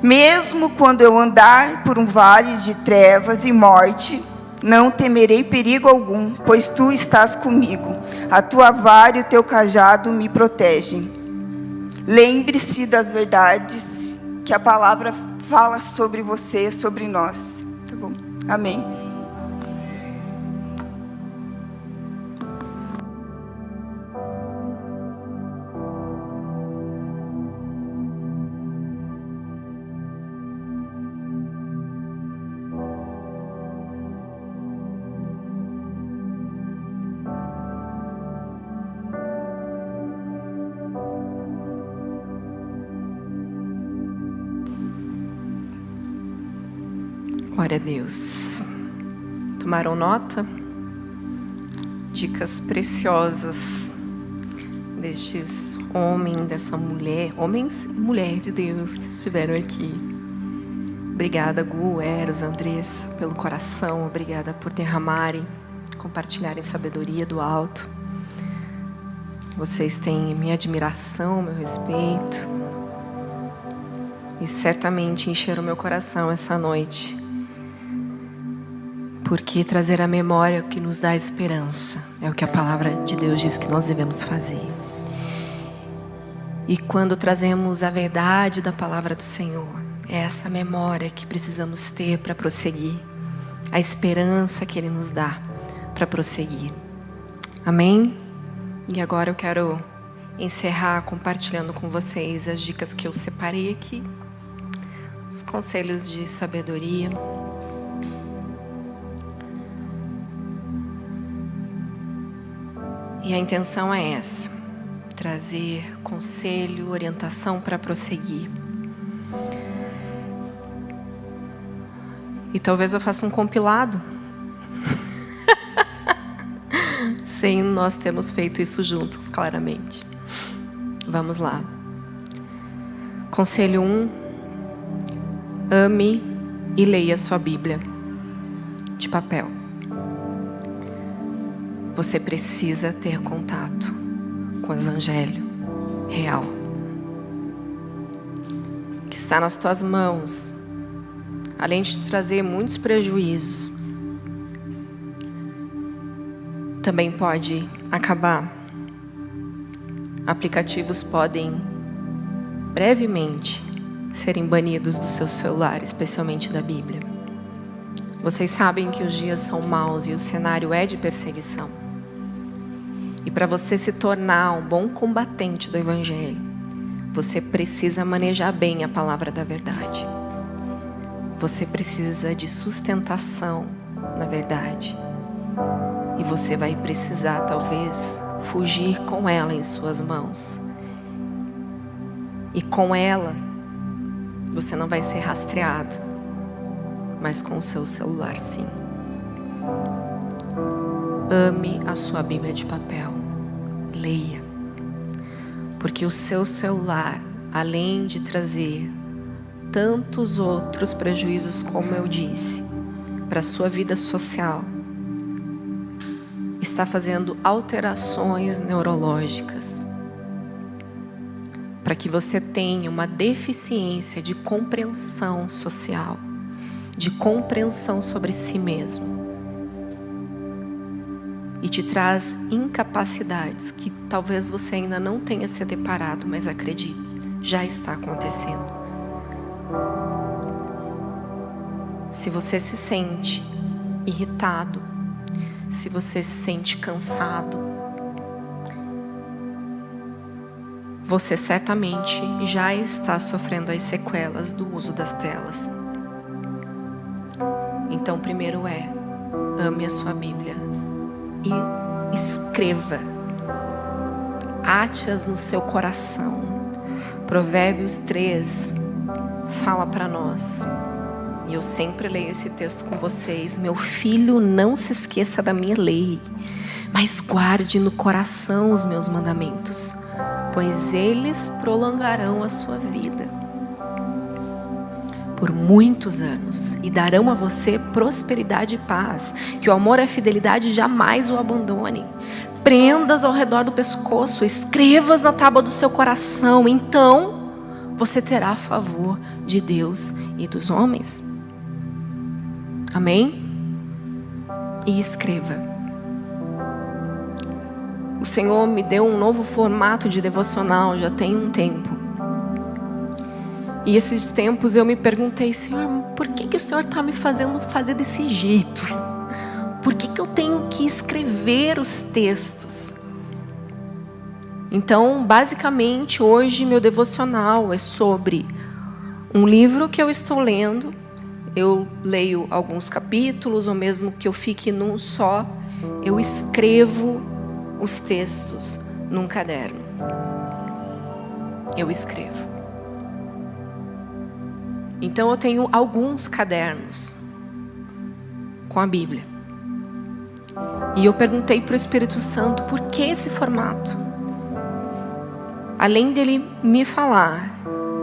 Mesmo quando eu andar por um vale de trevas e morte, não temerei perigo algum, pois tu estás comigo. A tua vara e o teu cajado me protegem. Lembre-se das verdades que a palavra fala sobre você, sobre nós. Tá bom? Amém. Glória a Deus. Tomaram nota? Dicas preciosas destes homens, dessa mulher, homens e mulher de Deus que estiveram aqui. Obrigada, Gu, Eros, Andressa, pelo coração. Obrigada por derramarem, compartilharem sabedoria do alto. Vocês têm minha admiração, meu respeito. E certamente encheram meu coração essa noite. Porque trazer à memória o que nos dá esperança é o que a palavra de Deus diz que nós devemos fazer. E quando trazemos a verdade da palavra do Senhor, é essa memória que precisamos ter para prosseguir, a esperança que Ele nos dá para prosseguir. Amém? E agora eu quero encerrar compartilhando com vocês as dicas que eu separei aqui, os conselhos de sabedoria. E a intenção é essa: trazer conselho, orientação para prosseguir. E talvez eu faça um compilado. Sem nós termos feito isso juntos, claramente. Vamos lá. Conselho 1. Ame e leia sua Bíblia de papel. Você precisa ter contato com o Evangelho real, que está nas tuas mãos, além de te trazer muitos prejuízos, também pode acabar. Aplicativos podem brevemente serem banidos do seu celular, especialmente da Bíblia. Vocês sabem que os dias são maus e o cenário é de perseguição. E para você se tornar um bom combatente do Evangelho, você precisa manejar bem a palavra da verdade. Você precisa de sustentação na verdade. E você vai precisar, talvez, fugir com ela em suas mãos. E com ela, você não vai ser rastreado, mas com o seu celular, sim. Ame a sua Bíblia de papel. Leia. Porque o seu celular, além de trazer tantos outros prejuízos, como eu disse, para a sua vida social, está fazendo alterações neurológicas para que você tenha uma deficiência de compreensão social, de compreensão sobre si mesmo. E te traz incapacidades que talvez você ainda não tenha se deparado, mas acredite, já está acontecendo. Se você se sente irritado, se você se sente cansado, você certamente já está sofrendo as sequelas do uso das telas. Então, primeiro ame a sua Bíblia e escreva. ate-as no seu coração. Provérbios 3 fala para nós, e eu sempre leio esse texto com vocês: meu filho, não se esqueça da minha lei, mas guarde no coração os meus mandamentos, pois eles prolongarão a sua vida por muitos anos e darão a você prosperidade e paz. Que o amor e a fidelidade jamais o abandonem. Prendas ao redor do pescoço, escrevas na tábua do seu coração, então você terá favor de Deus e dos homens. Amém? E escreva. O Senhor me deu um novo formato de devocional já tem um tempo. E esses tempos eu me perguntei: Senhor, por que o Senhor está me fazendo fazer desse jeito? Por que eu tenho que escrever os textos? Então, basicamente, hoje meu devocional é sobre um livro que eu estou lendo. Eu leio alguns capítulos, ou mesmo que eu fique num só, eu escrevo os textos num caderno. Eu escrevo. Então eu tenho alguns cadernos com a Bíblia. E eu perguntei para o Espírito Santo por que esse formato. Além dele me falar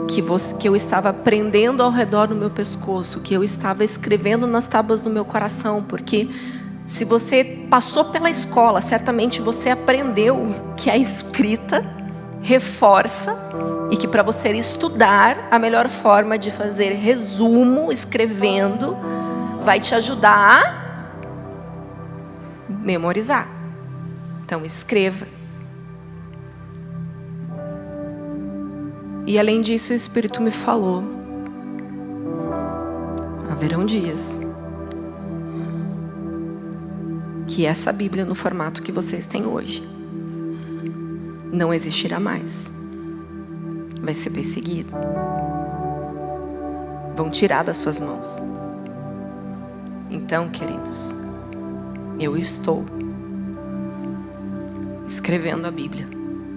que eu estava prendendo ao redor do meu pescoço, que eu estava escrevendo nas tábuas do meu coração, porque se você passou pela escola, certamente você aprendeu que a escrita reforça e que para você estudar, a melhor forma de fazer resumo escrevendo vai te ajudar a memorizar. Então escreva. E além disso, o Espírito me falou: haverão dias que essa Bíblia no formato que vocês têm hoje não existirá mais. Vai ser perseguido. Vão tirar das suas mãos. Então, queridos, eu estou escrevendo a Bíblia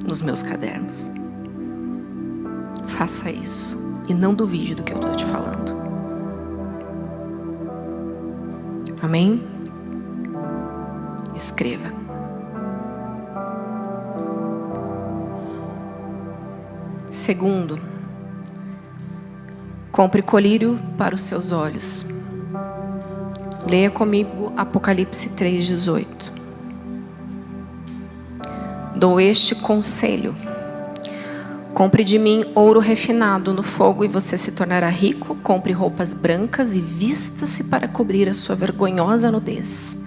nos meus cadernos. Faça isso e não duvide do que eu estou te falando. Amém? Escreva. Segundo, compre colírio para os seus olhos. Leia comigo Apocalipse 3:18. Dou este conselho: compre de mim ouro refinado no fogo e você se tornará rico. Compre roupas brancas e vista-se para cobrir a sua vergonhosa nudez.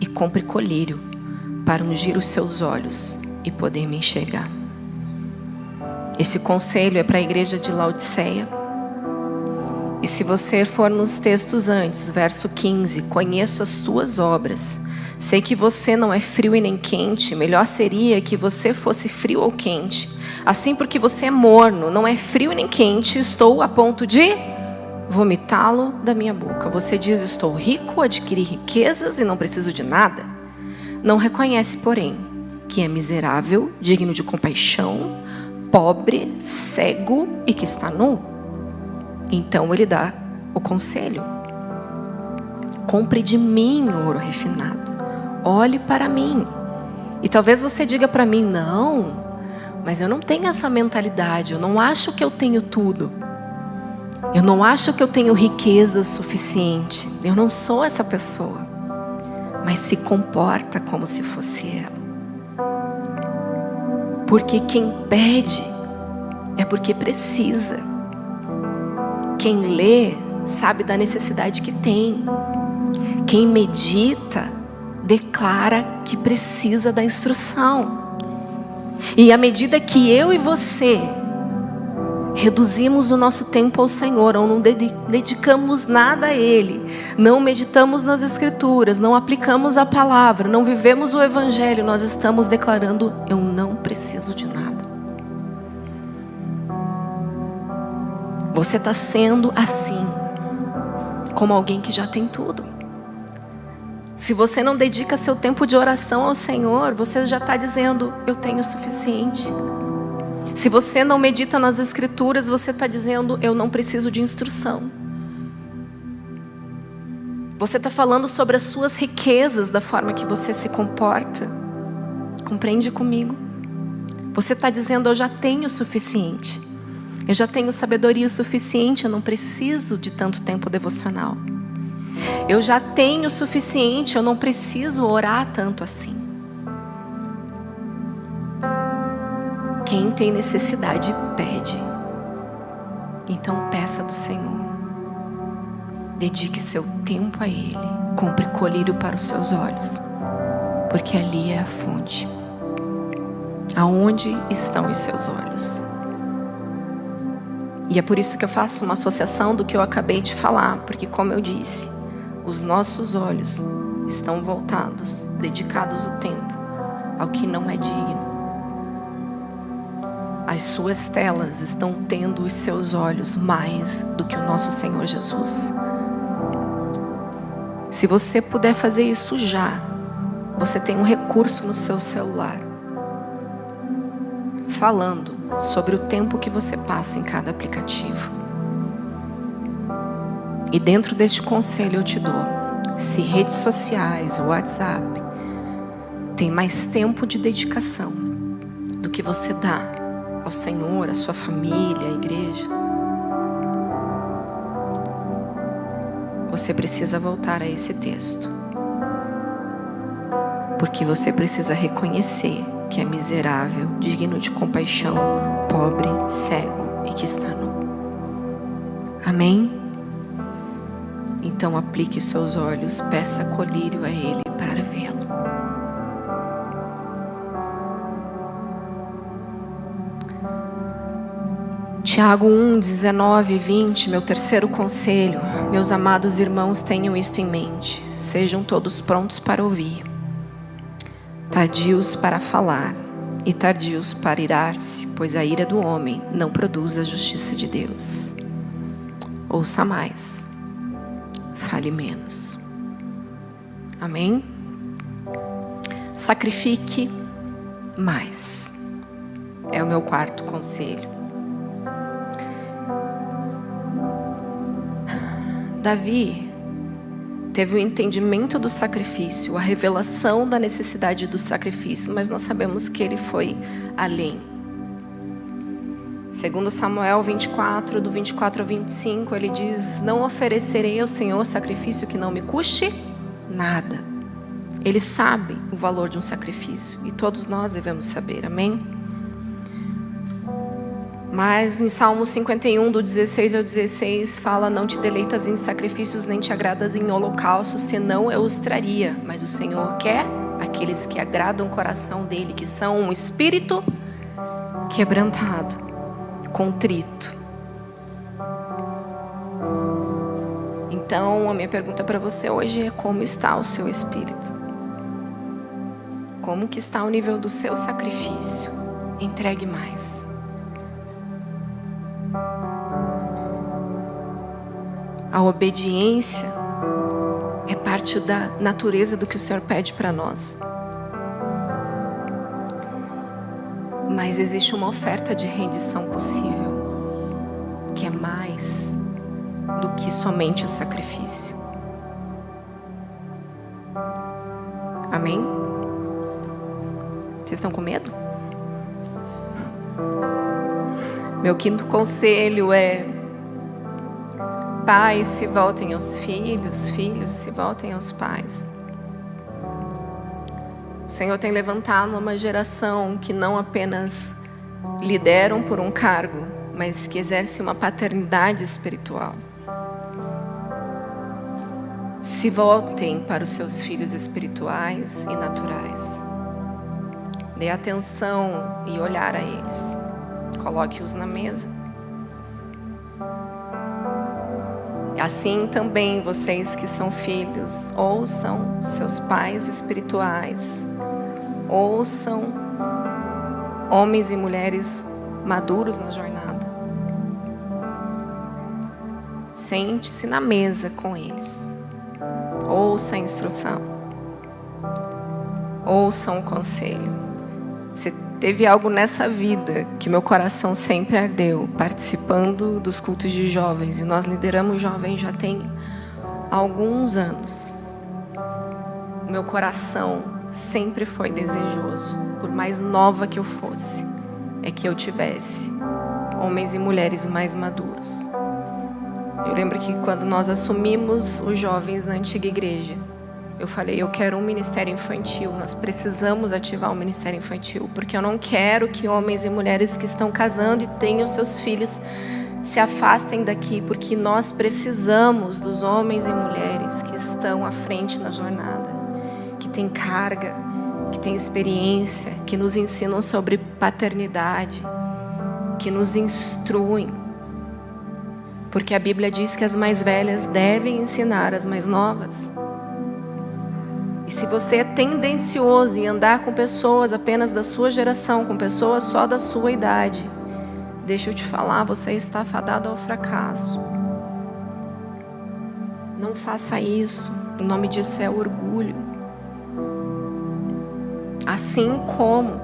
E compre colírio para ungir os seus olhos e poder me enxergar. Esse conselho é para a igreja de Laodiceia. E se você for nos textos antes, verso 15: conheço as tuas obras. Sei que você não é frio e nem quente. Melhor seria que você fosse frio ou quente. Assim, porque você é morno, não é frio nem quente, estou a ponto de vomitá-lo da minha boca. Você diz: estou rico, adquiri riquezas e não preciso de nada. Não reconhece, porém, que é miserável, digno de compaixão, pobre, cego e que está nu. Então ele dá o conselho: compre de mim ouro refinado. Olhe para mim. E talvez você diga para mim: não, mas eu não tenho essa mentalidade. Eu não acho que eu tenho tudo. Eu não acho que eu tenho riqueza suficiente. Eu não sou essa pessoa. Mas se comporta como se fosse ela. Porque quem pede é porque precisa. Quem lê sabe da necessidade que tem. Quem medita declara que precisa da instrução. E à medida que eu e você reduzimos o nosso tempo ao Senhor, ou não dedicamos nada a Ele, não meditamos nas Escrituras, não aplicamos a palavra, não vivemos o Evangelho, nós estamos declarando: eu não preciso de nada. Você está sendo assim, como alguém que já tem tudo. Se você não dedica seu tempo de oração ao Senhor, você já está dizendo, eu tenho o suficiente. Se você não medita nas Escrituras, você está dizendo, eu não preciso de instrução. Você está falando sobre as suas riquezas, da forma que você se comporta. Compreende comigo? Você está dizendo, eu já tenho o suficiente. Eu já tenho sabedoria o suficiente, eu não preciso de tanto tempo devocional. Eu já tenho o suficiente, eu não preciso orar tanto assim. Quem tem necessidade, pede. Então peça do Senhor. Dedique seu tempo a Ele. Compre colírio para os seus olhos, porque ali é a fonte. Aonde estão os seus olhos? E é por isso que eu faço uma associação do que eu acabei de falar, porque como eu disse, os nossos olhos estão voltados, dedicados o tempo ao que não é digno. As suas telas estão tendo os seus olhos mais do que o nosso Senhor Jesus. Se você puder fazer isso já, você tem um recurso no seu celular falando sobre o tempo que você passa em cada aplicativo. E dentro deste conselho eu te dou, se redes sociais, WhatsApp, tem mais tempo de dedicação do que você dá ao Senhor, à sua família, à igreja, você precisa voltar a esse texto. Porque você precisa reconhecer que é miserável, digno de compaixão, pobre, cego e que está nu. Amém? Então aplique os seus olhos, peça colírio a Ele para vê-lo. Tiago 1, 19 e 20, meu terceiro conselho. Meus amados irmãos, tenham isto em mente. Sejam todos prontos para ouvir, tardios para falar e tardios para irar-se, pois a ira do homem não produz a justiça de Deus. Ouça mais, fale menos. Amém? Sacrifique mais. É o meu quarto conselho. Davi teve o entendimento do sacrifício, a revelação da necessidade do sacrifício, mas nós sabemos que ele foi além. Segundo Samuel 24, do 24 ao 25, ele diz, não oferecerei ao Senhor sacrifício que não me custe nada. Ele sabe o valor de um sacrifício e todos nós devemos saber, amém? Mas em Salmo 51, do 16 ao 16, fala, não te deleitas em sacrifícios, nem te agradas em holocaustos, senão eu os traria. Mas o Senhor quer aqueles que agradam o coração dele, que são um espírito quebrantado, contrito. Então, a minha pergunta para você hoje é, como está o seu espírito? Como que está o nível do seu sacrifício? Entregue mais. A obediência é parte da natureza do que o Senhor pede para nós. Mas existe uma oferta de rendição possível, que é mais do que somente o sacrifício. Amém? Vocês estão com medo? Meu quinto conselho é: pais se voltem aos filhos, filhos se voltem aos pais. O Senhor tem levantado uma geração que não apenas lideram por um cargo, mas que exerce uma paternidade espiritual. Se voltem para os seus filhos espirituais e naturais. Dê atenção e olhar a eles. Coloque-os na mesa. Assim também vocês que são filhos, ouçam seus pais espirituais. Ouçam homens e mulheres maduros na jornada. Sente-se na mesa com eles. Ouça a instrução. ouçam o conselho. Se teve algo nessa vida que meu coração sempre ardeu, participando dos cultos de jovens, e nós lideramos jovens já tem alguns anos. Meu coração sempre foi desejoso, por mais nova que eu fosse, é que eu tivesse homens e mulheres mais maduros. Eu lembro que quando nós assumimos os jovens na antiga igreja, eu falei, eu quero um ministério infantil, nós precisamos ativar um ministério infantil, porque eu não quero que homens e mulheres que estão casando e tenham seus filhos se afastem daqui, porque nós precisamos dos homens e mulheres que estão à frente na jornada, que têm carga, que têm experiência, que nos ensinam sobre paternidade, que nos instruem, porque a Bíblia diz que as mais velhas devem ensinar as mais novas. E se você é tendencioso em andar com pessoas apenas da sua geração, com pessoas só da sua idade, deixa eu te falar, você está fadado ao fracasso. Não faça isso. O nome disso é orgulho. Assim como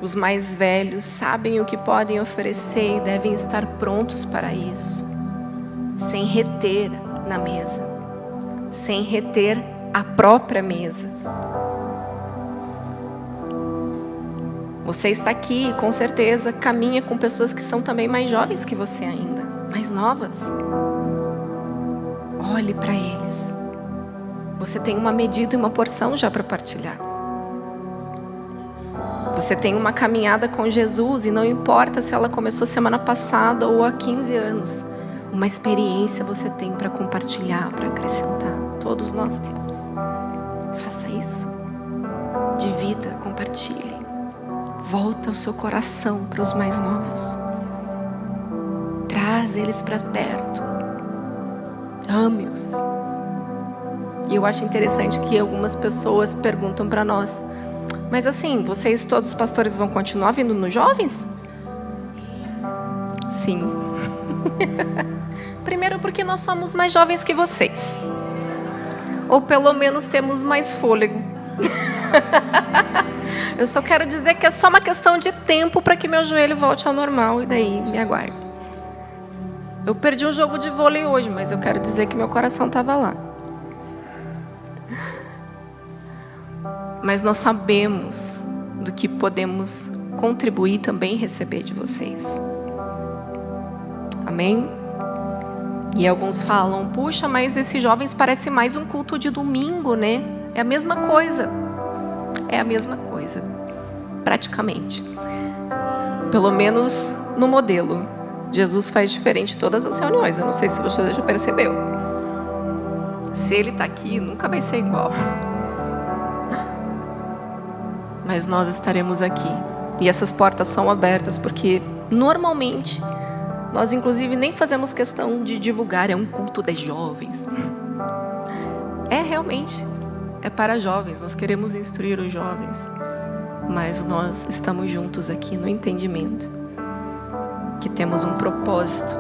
os mais velhos sabem o que podem oferecer e devem estar prontos para isso, sem reter na mesa, sem reter a própria mesa. Você está aqui, com certeza, caminha com pessoas que são também mais jovens que você ainda, mais novas. Olhe para eles. Você tem uma medida e uma porção já para partilhar. Você tem uma caminhada com Jesus e não importa se ela começou semana passada ou há 15 anos. Uma experiência você tem para compartilhar, para acrescentar. Todos nós temos. Faça isso. Divida, compartilhe. Volta o seu coração para os mais novos. Traz eles para perto. Ame-os. E eu acho interessante que algumas pessoas perguntam para nós, mas assim, vocês todos os pastores vão continuar vindo nos jovens? Sim. Primeiro porque nós somos mais jovens que vocês. Ou pelo menos temos mais fôlego. Eu só quero dizer que é só uma questão de tempo para que meu joelho volte ao normal e daí me aguarde. Eu perdi um jogo de vôlei hoje, mas eu quero dizer que meu coração estava lá. Mas nós sabemos do que podemos contribuir e também receber de vocês. Amém? E alguns falam, puxa, mas esses jovens parecem mais um culto de domingo, né? É a mesma coisa. É a mesma coisa, praticamente. Pelo menos no modelo. Jesus faz diferente em todas as reuniões. Eu não sei se você já percebeu. Se ele está aqui, nunca vai ser igual. Mas nós estaremos aqui. E essas portas são abertas porque, normalmente, nós inclusive nem fazemos questão de divulgar. É um culto de jovens. É realmente. É para jovens. Nós queremos instruir os jovens. Mas nós estamos juntos aqui no entendimento que temos um propósito.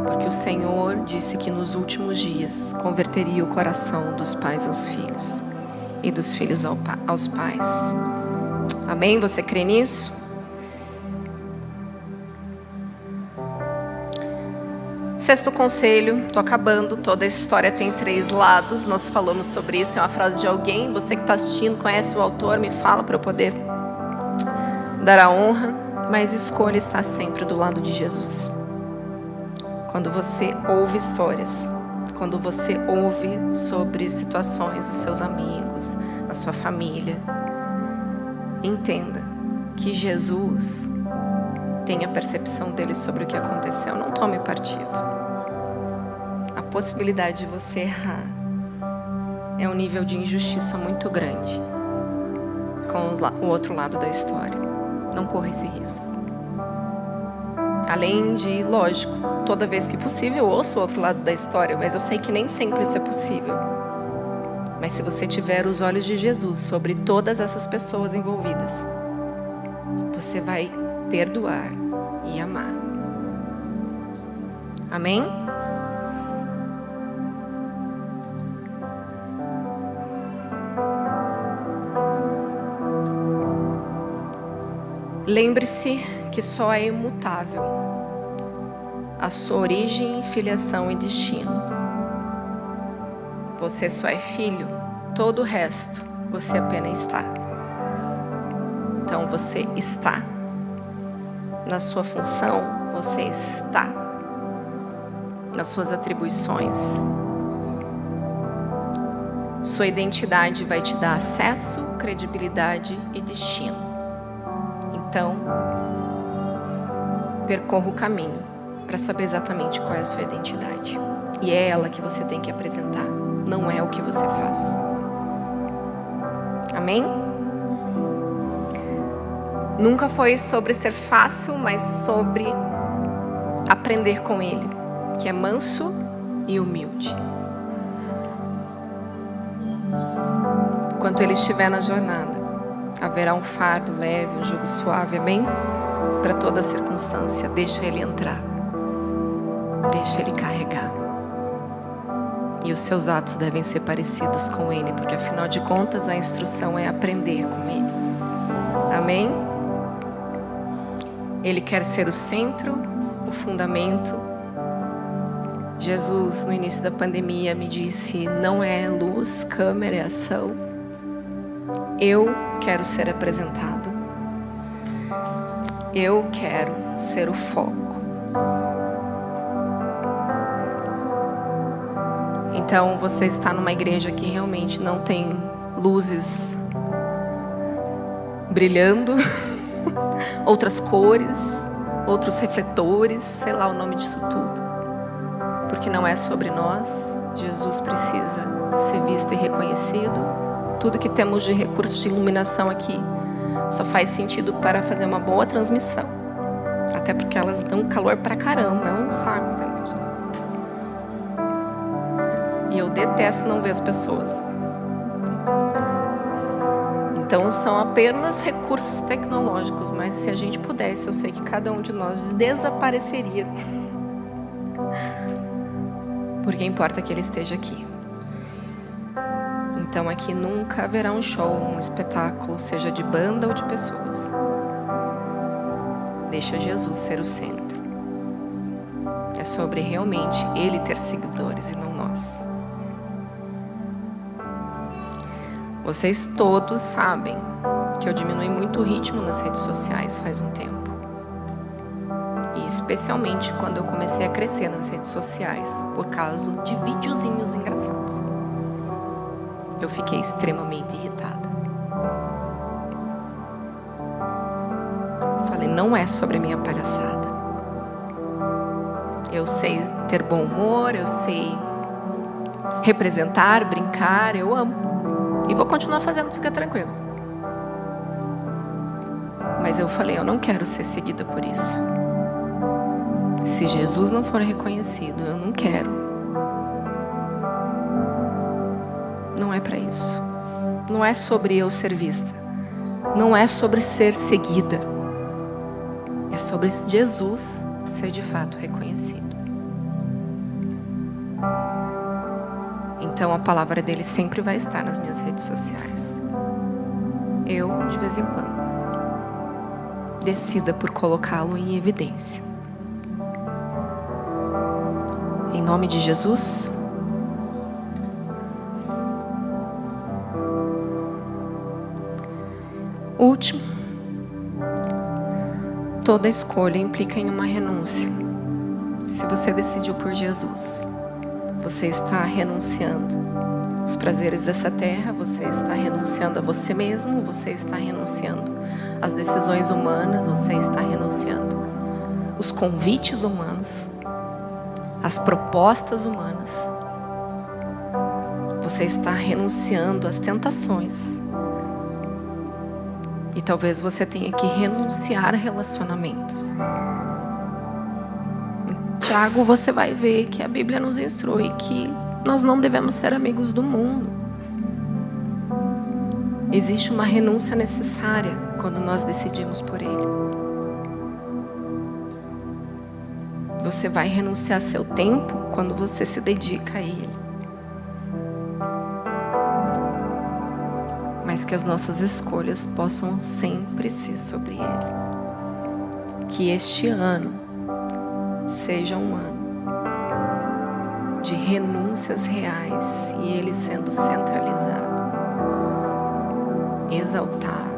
Porque o Senhor disse que nos últimos dias converteria o coração dos pais aos filhos. E dos filhos aos pais. Amém? Você crê nisso? Sexto conselho, estou acabando. Toda a história tem 3 lados. Nós falamos sobre isso, é uma frase de alguém. Você que está assistindo, conhece o autor, me fala para eu poder dar a honra. Mas escolha estar sempre do lado de Jesus. Quando você ouve histórias, quando você ouve sobre situações dos seus amigos, da sua família, entenda que Jesus tem a percepção dele sobre o que aconteceu. Não tome partido. A possibilidade de você errar é um nível de injustiça muito grande com o outro lado da história. Não corra esse risco. Além de, lógico, toda vez que possível eu ouço o outro lado da história, mas eu sei que nem sempre isso é possível. Mas se você tiver os olhos de Jesus sobre todas essas pessoas envolvidas, você vai perdoar e amar. Amém? Lembre-se que só é imutável a sua origem, filiação e destino. Você só é filho, todo o resto você apenas está. Então você está. Na sua função, você está. Nas suas atribuições. Sua identidade vai te dar acesso, credibilidade e destino. Então, percorra o caminho para saber exatamente qual é a sua identidade. E é ela que você tem que apresentar, não é o que você faz. Amém? Nunca foi sobre ser fácil, mas sobre aprender com Ele, que é manso e humilde. Enquanto Ele estiver na jornada, haverá um fardo leve, um jugo suave, amém? Para toda circunstância, deixa Ele entrar. Deixa Ele carregar. E os seus atos devem ser parecidos com Ele, porque afinal de contas a instrução é aprender com Ele. Amém? Ele quer ser o centro, o fundamento. Jesus, no início da pandemia, me disse: não é luz, câmera, é ação. Eu quero ser apresentado. Eu quero ser o foco. Então, você está numa igreja que realmente não tem luzes brilhando, outras cores, outros refletores, sei lá o nome disso tudo. Porque não é sobre nós. Jesus precisa ser visto e reconhecido. Tudo que temos de recursos de iluminação aqui só faz sentido para fazer uma boa transmissão. Até porque elas dão calor pra caramba, é um saco, entendeu? E eu detesto não ver as pessoas. Então são apenas recursos tecnológicos, mas se a gente pudesse, eu sei que cada um de nós desapareceria. Porque importa que Ele esteja aqui. Então aqui nunca haverá um show, um espetáculo, seja de banda ou de pessoas. Deixa Jesus ser o centro. É sobre realmente Ele ter seguidores e não nós. Vocês todos sabem que eu diminui muito o ritmo nas redes sociais faz um tempo. E especialmente quando eu comecei a crescer nas redes sociais por causa de videozinhos engraçados. Eu fiquei extremamente irritada. Falei, não é sobre a minha palhaçada. Eu sei ter bom humor, eu sei representar, brincar, eu amo. E vou continuar fazendo, fica tranquilo. Mas eu falei, eu não quero ser seguida por isso. Se Jesus não for reconhecido, eu não quero. Não é para isso. Não é sobre eu ser vista. Não é sobre ser seguida. É sobre Jesus ser de fato reconhecido. Então a palavra dele sempre vai estar nas minhas redes sociais. Eu, de vez em quando, decida por colocá-lo em evidência. Em nome de Jesus. Último. Toda escolha implica em uma renúncia. Se você decidiu por Jesus, você está renunciando os prazeres dessa terra, você está renunciando a você mesmo, você está renunciando às decisões humanas, você está renunciando os convites humanos, as propostas humanas. Você está renunciando às tentações. E talvez você tenha que renunciar a relacionamentos. Em Tiago, você vai ver que a Bíblia nos instrui que nós não devemos ser amigos do mundo. Existe uma renúncia necessária quando nós decidimos por Ele. Você vai renunciar seu tempo quando você se dedica a Ele. Mas que as nossas escolhas possam sempre ser sobre Ele. que este ano seja um ano de renúncias reais e ele sendo centralizado, exaltado,